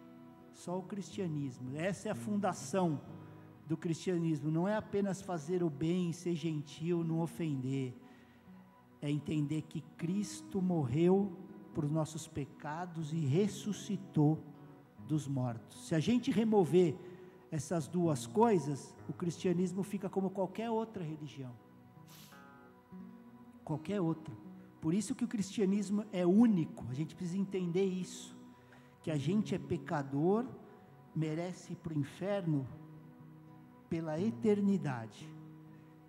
só o cristianismo. Essa é a fundação do cristianismo. Não é apenas fazer o bem, ser gentil, não ofender. É entender que Cristo morreu por nossos pecados e ressuscitou dos mortos. Se a gente remover essas duas coisas, o cristianismo fica como qualquer outra religião. Qualquer outra. Por isso que o cristianismo é único, a gente precisa entender isso, que a gente é pecador, merece ir para o inferno pela eternidade,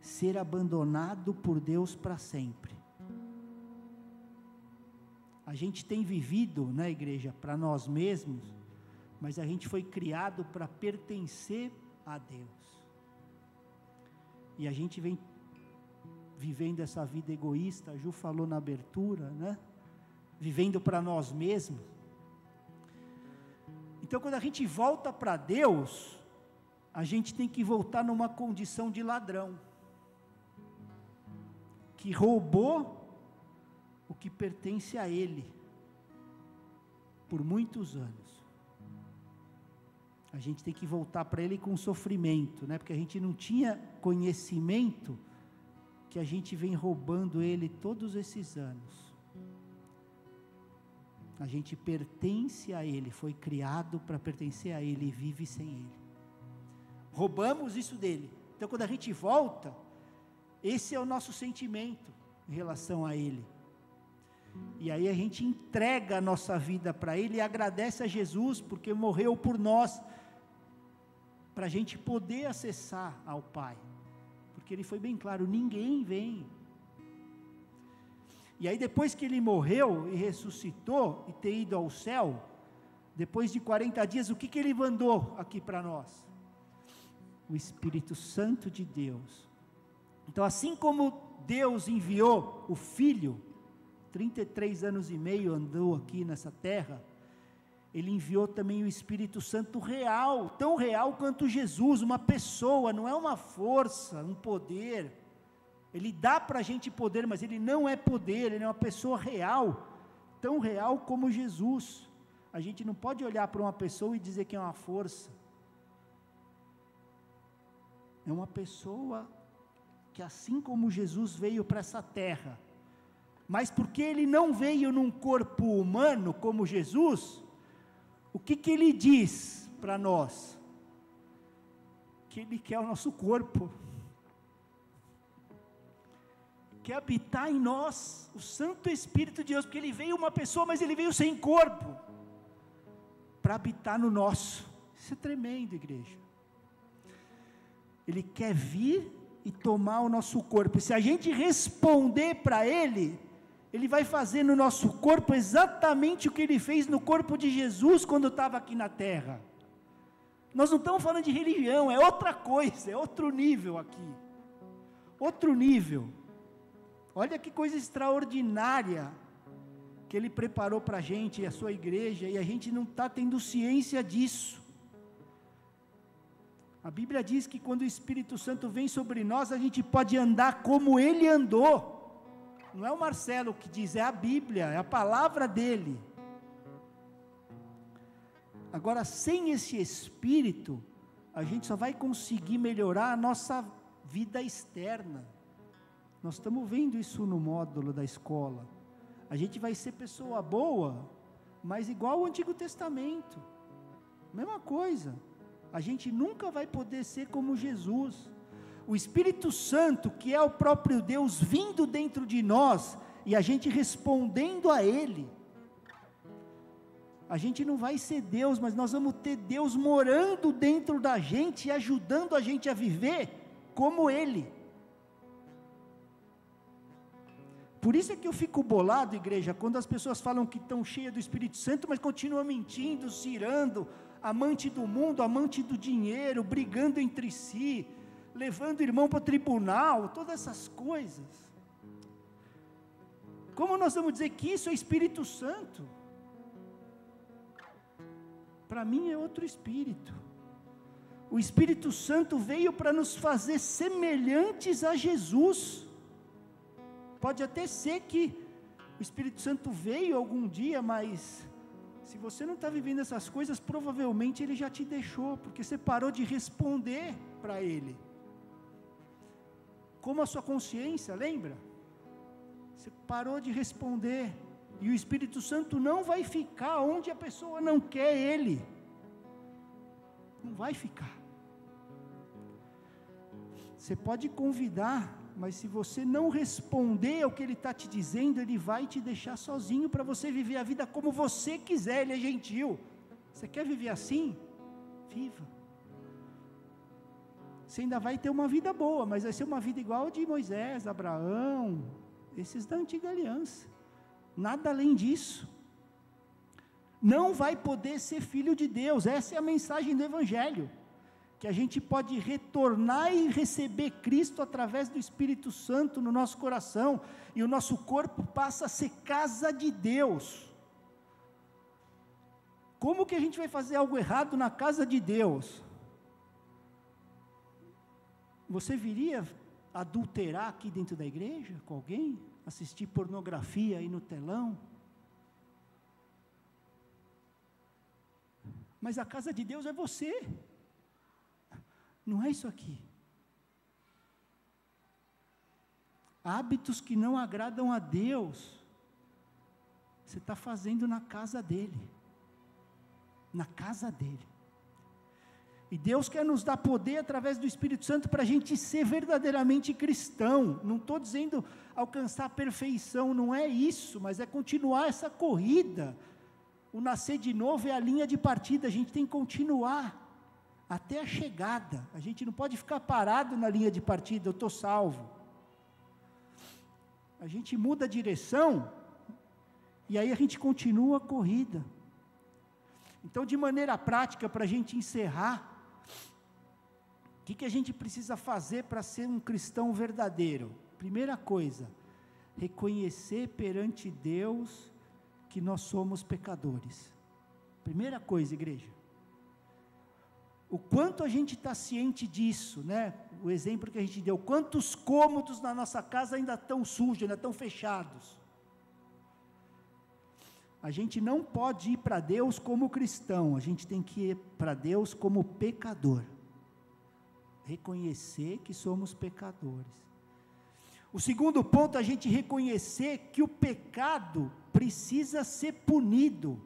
ser abandonado por Deus para sempre. A gente tem vivido na igreja para nós mesmos, mas a gente foi criado para pertencer a Deus. E a gente vem vivendo essa vida egoísta, a Ju falou na abertura, né? Vivendo para nós mesmos. Então, quando a gente volta para Deus, a gente tem que voltar numa condição de ladrão, que roubou o que pertence a Ele, por muitos anos. A gente tem que voltar para Ele com sofrimento, né? Porque a gente não tinha conhecimento, que a gente vem roubando Ele todos esses anos. A gente pertence a Ele, foi criado para pertencer a Ele e vive sem Ele. Roubamos isso dele. Então, quando a gente volta, esse é o nosso sentimento em relação a Ele. E aí a gente entrega a nossa vida para Ele e agradece a Jesus, porque morreu por nós, para a gente poder acessar ao Pai. Porque Ele foi bem claro, ninguém vem. E aí depois que Ele morreu e ressuscitou, e ter ido ao céu, depois de 40 dias, o que Ele mandou aqui para nós? O Espírito Santo de Deus. Então, assim como Deus enviou o Filho, 33 anos e meio andou aqui nessa terra, Ele enviou também o Espírito Santo real, tão real quanto Jesus, uma pessoa, não é uma força, um poder. Ele dá para a gente poder, mas Ele não é poder, Ele é uma pessoa real, tão real como Jesus. A gente não pode olhar para uma pessoa e dizer que é uma força. É uma pessoa que, assim como Jesus veio para essa terra, mas porque Ele não veio num corpo humano como Jesus, o que Ele diz para nós? Que Ele quer o nosso corpo, quer habitar em nós, o Santo Espírito de Deus, porque Ele veio uma pessoa, mas Ele veio sem corpo, para habitar no nosso. Isso é tremendo, igreja. Ele quer vir e tomar o nosso corpo, e se a gente responder para Ele, Ele vai fazer no nosso corpo exatamente o que Ele fez no corpo de Jesus, quando estava aqui na terra. Nós não estamos falando de religião, é outra coisa, é outro nível aqui, outro nível. Olha que coisa extraordinária, que Ele preparou para a gente, e a sua igreja, e a gente não está tendo ciência disso. A Bíblia diz que quando o Espírito Santo vem sobre nós, a gente pode andar como Ele andou. Não é o Marcelo que diz, é a Bíblia, é a palavra dele. Agora, sem esse Espírito, a gente só vai conseguir melhorar a nossa vida externa. Nós estamos vendo isso no módulo da escola. A gente vai ser pessoa boa, mas igual ao Antigo Testamento. Mesma coisa. A gente nunca vai poder ser como Jesus. O Espírito Santo, que é o próprio Deus, vindo dentro de nós, e a gente respondendo a Ele. A gente não vai ser Deus, mas nós vamos ter Deus morando dentro da gente, e ajudando a gente a viver como Ele. Por isso é que eu fico bolado, igreja, quando as pessoas falam que estão cheias do Espírito Santo, mas continuam mentindo, cirando, amante do mundo, amante do dinheiro, brigando entre si, levando o irmão para o tribunal, todas essas coisas. Como nós vamos dizer que isso é Espírito Santo? Para mim é outro Espírito. O Espírito Santo veio para nos fazer semelhantes a Jesus. Pode até ser que o Espírito Santo veio algum dia, mas se você não está vivendo essas coisas, provavelmente Ele já te deixou, porque você parou de responder para Ele. Como a sua consciência, lembra? Você parou de responder. E o Espírito Santo não vai ficar onde a pessoa não quer ele. Não vai ficar. Você pode convidar, mas se você não responder ao que ele está te dizendo, ele vai te deixar sozinho para você viver a vida como você quiser. Ele é gentil. Você quer viver assim? Viva. Você ainda vai ter uma vida boa, mas vai ser uma vida igual a de Moisés, Abraão, esses da antiga aliança. Nada além disso. Não vai poder ser filho de Deus. Essa é a mensagem do Evangelho. Que a gente pode retornar e receber Cristo através do Espírito Santo no nosso coração, e o nosso corpo passa a ser casa de Deus. Como que a gente vai fazer algo errado na casa de Deus? Você viria adulterar aqui dentro da igreja com alguém? Assistir pornografia aí no telão? Mas a casa de Deus é você. Não é isso aqui. Hábitos que não agradam a Deus, você está fazendo na casa dele. Na casa dele. E Deus quer nos dar poder através do Espírito Santo para a gente ser verdadeiramente cristão. Não estou dizendo alcançar a perfeição, não é isso, mas é continuar essa corrida. O nascer de novo é a linha de partida, a gente tem que continuar até a chegada. A gente não pode ficar parado na linha de partida, eu estou salvo. A gente muda a direção, e aí a gente continua a corrida. Então, de maneira prática, para a gente encerrar, o que a gente precisa fazer para ser um cristão verdadeiro? Primeira coisa, reconhecer perante Deus que nós somos pecadores. Primeira coisa, igreja. O quanto a gente está ciente disso, né? O exemplo que a gente deu, quantos cômodos na nossa casa ainda estão sujos, ainda estão fechados. A gente não pode ir para Deus como cristão, a gente tem que ir para Deus como pecador. Reconhecer que somos pecadores. O segundo ponto, a gente reconhecer que o pecado precisa ser punido,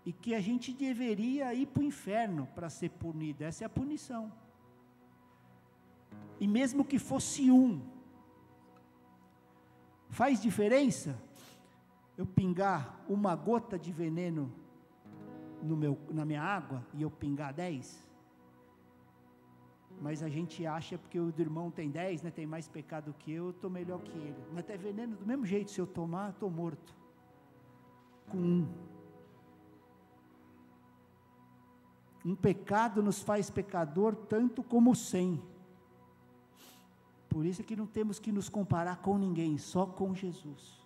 e que a gente deveria ir para o inferno para ser punido. Essa é a punição. E mesmo que fosse faz diferença eu pingar uma gota de veneno na minha água e eu pingar 10? Mas a gente acha, porque o irmão tem 10, né, tem mais pecado que eu estou melhor que ele. Mas até veneno do mesmo jeito, se eu tomar, estou morto. Com um pecado nos faz pecador tanto como 100. Por isso é que não temos que nos comparar com ninguém, só com Jesus.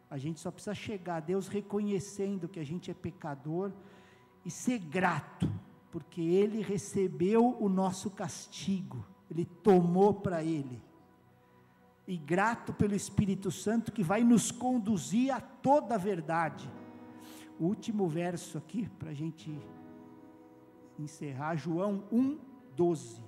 A gente só precisa chegar a Deus reconhecendo que a gente é pecador e ser grato, porque Ele recebeu o nosso castigo, Ele tomou para Ele. E grato pelo Espírito Santo que vai nos conduzir a toda a verdade. O último verso aqui, para a gente encerrar, João 1:12.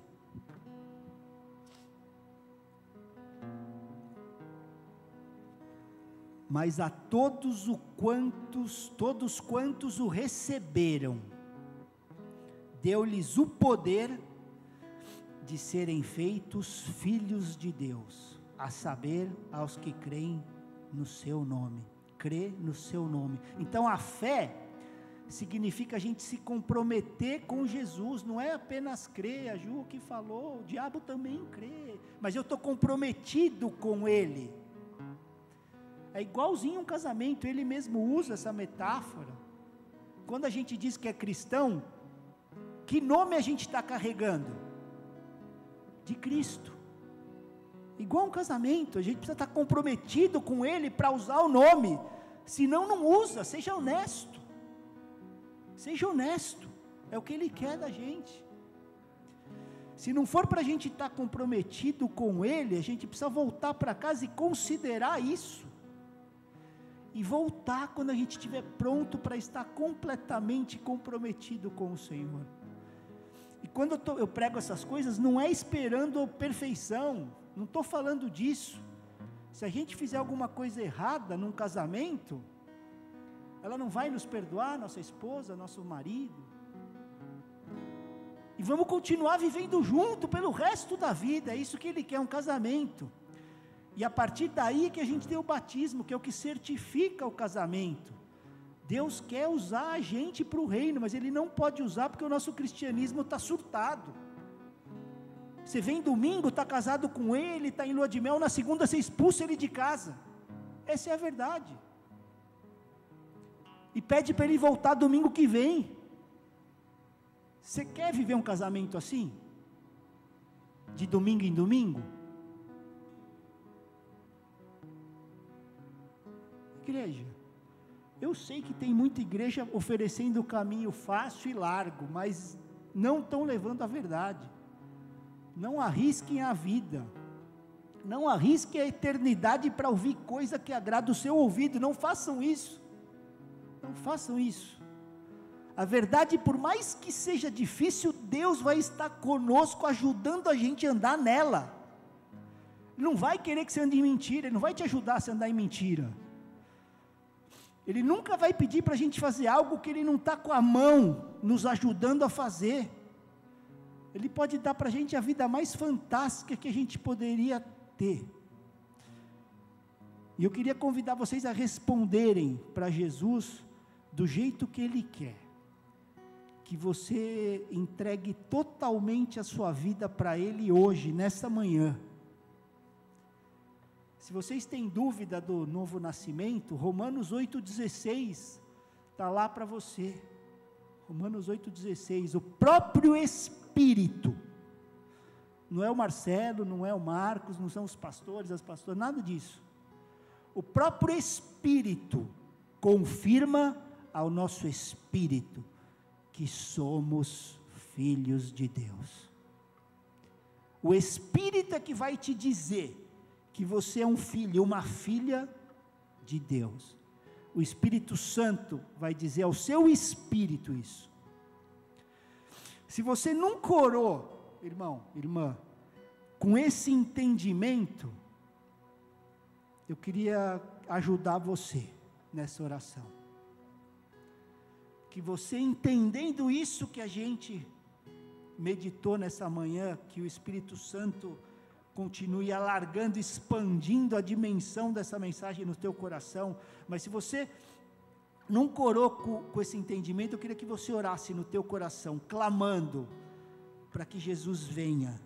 Mas a todos quantos o receberam, deu-lhes o poder de serem feitos filhos de Deus, a saber, aos que creem no seu nome. Crê no seu nome. Então a fé significa a gente se comprometer com Jesus, não é apenas crer. A Ju que falou, o diabo também crê, mas eu estou comprometido com Ele. É igualzinho um casamento, ele mesmo usa essa metáfora. Quando a gente diz que é cristão, que nome a gente está carregando? De Cristo. Igual um casamento, a gente precisa estar comprometido com Ele para usar o nome, senão não usa. Seja honesto. Seja honesto, é o que Ele quer da gente. Se não for para a gente estar comprometido com Ele, a gente precisa voltar para casa e considerar isso. E voltar quando a gente estiver pronto para estar completamente comprometido com o Senhor. E quando eu prego essas coisas, não é esperando a perfeição, não estou falando disso. Se a gente fizer alguma coisa errada num casamento, ela não vai nos perdoar, nossa esposa, nosso marido. E vamos continuar vivendo junto pelo resto da vida, é isso que Ele quer, um casamento. E a partir daí que a gente tem o batismo, que é o que certifica o casamento. Deus quer usar a gente para o reino, mas Ele não pode usar porque o nosso cristianismo está surtado. Você vem domingo, está casado com ele, está em lua de mel, na segunda você expulsa ele de casa. Essa é a verdade. E pede para ele voltar domingo que vem. Você quer viver um casamento assim? De domingo em domingo? Igreja, eu sei que tem muita igreja oferecendo o caminho fácil e largo, mas não estão levando a verdade. Não arrisquem a vida, não arrisquem a eternidade para ouvir coisa que agrada o seu ouvido, não façam isso, não façam isso. A verdade, por mais que seja difícil, Deus vai estar conosco, ajudando a gente a andar nela. Ele não vai querer que você ande em mentira, Ele não vai te ajudar a você andar em mentira. Ele nunca vai pedir para a gente fazer algo que Ele não está com a mão, nos ajudando a fazer. Ele pode dar para a gente a vida mais fantástica que a gente poderia ter. E eu queria convidar vocês a responderem para Jesus do jeito que Ele quer. Que você entregue totalmente a sua vida para Ele hoje, nessa manhã. Se vocês têm dúvida do novo nascimento, Romanos 8,16 está lá para você. Romanos 8,16, o próprio Espírito, não é o Marcelo, não é o Marcos, não são os pastores, as pastoras, nada disso. O próprio Espírito confirma ao nosso espírito que somos filhos de Deus. O Espírito é que vai te dizer que você é um filho, uma filha de Deus. O Espírito Santo vai dizer ao seu espírito isso. Se você nunca orou, irmão, irmã, com esse entendimento, eu queria ajudar você nessa oração. Que você, entendendo isso que a gente meditou nessa manhã, que o Espírito Santo continue alargando, expandindo a dimensão dessa mensagem no teu coração. Mas se você nunca orou com esse entendimento, eu queria que você orasse no teu coração, clamando para que Jesus venha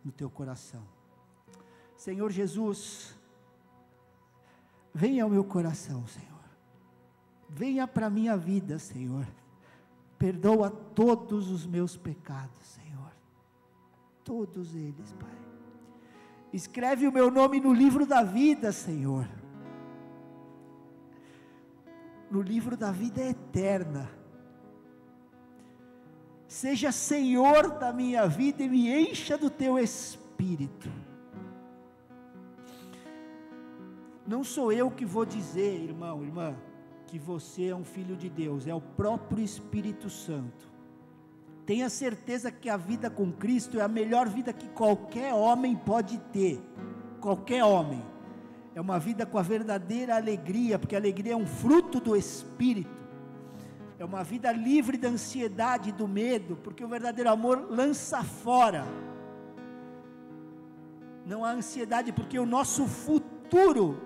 no teu coração. Senhor Jesus, venha ao meu coração, Senhor. Venha para a minha vida, Senhor. Perdoa todos os meus pecados, Senhor. Todos eles, Pai. Escreve o meu nome no livro da vida, Senhor. No livro da vida eterna. Seja Senhor da minha vida e me encha do teu Espírito. Não sou eu que vou dizer, irmão, irmã, que você é um filho de Deus, é o próprio Espírito Santo. Tenha certeza que a vida com Cristo é a melhor vida que qualquer homem pode ter, qualquer homem. É uma vida com a verdadeira alegria, porque a alegria é um fruto do Espírito. É uma vida livre da ansiedade e do medo, porque o verdadeiro amor lança fora. Não há ansiedade, porque o nosso futuro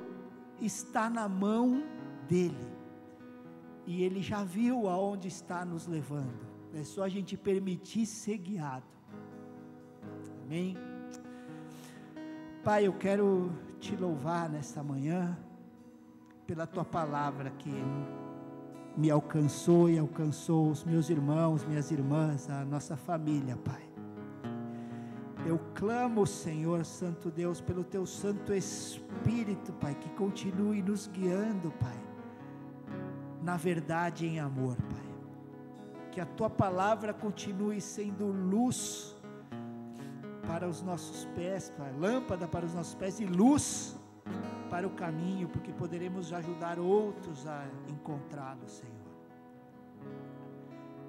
está na mão dEle. E Ele já viu aonde está nos levando. É só a gente permitir ser guiado. Amém? Pai, eu quero te louvar nesta manhã, pela tua palavra que me alcançou e alcançou os meus irmãos, minhas irmãs, a nossa família, Pai. Eu clamo, Senhor, Santo Deus, pelo teu Santo Espírito, Pai, que continue nos guiando, Pai, na verdade e em amor, Pai. Que a tua palavra continue sendo luz para os nossos pés, Pai, lâmpada para os nossos pés e luz para o caminho, porque poderemos ajudar outros a encontrá-lo, Senhor.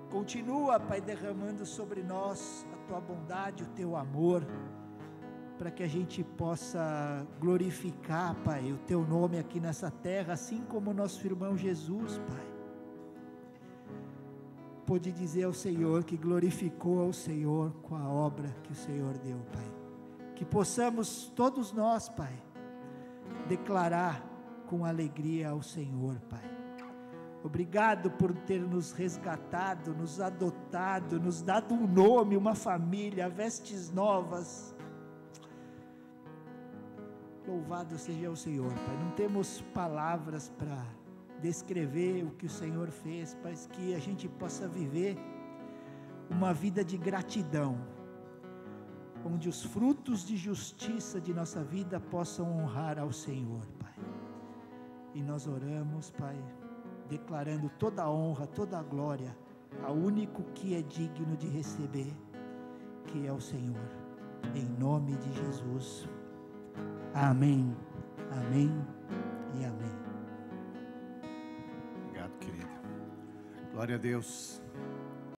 Continua, Pai, derramando sobre nós a tua bondade, o teu amor,
para que a gente possa glorificar, Pai, o Teu nome aqui nessa terra, assim como o nosso irmão Jesus, Pai, pôde dizer ao Senhor que glorificou ao Senhor com a obra que o Senhor deu, Pai. Que possamos todos nós, Pai, declarar com alegria ao Senhor, Pai. Obrigado por ter nos resgatado, nos adotado, nos dado um nome, uma família, vestes novas. Louvado seja o Senhor, Pai. Não temos palavras para descrever o que o Senhor fez, mas que a gente possa viver uma vida de gratidão, onde os frutos de justiça de nossa vida possam honrar ao Senhor, Pai. E nós oramos, Pai, declarando toda a honra, toda a glória ao único que é digno de receber, que é o Senhor, em nome de Jesus. Amém, amém e amém.
Obrigado, querido. Glória a Deus.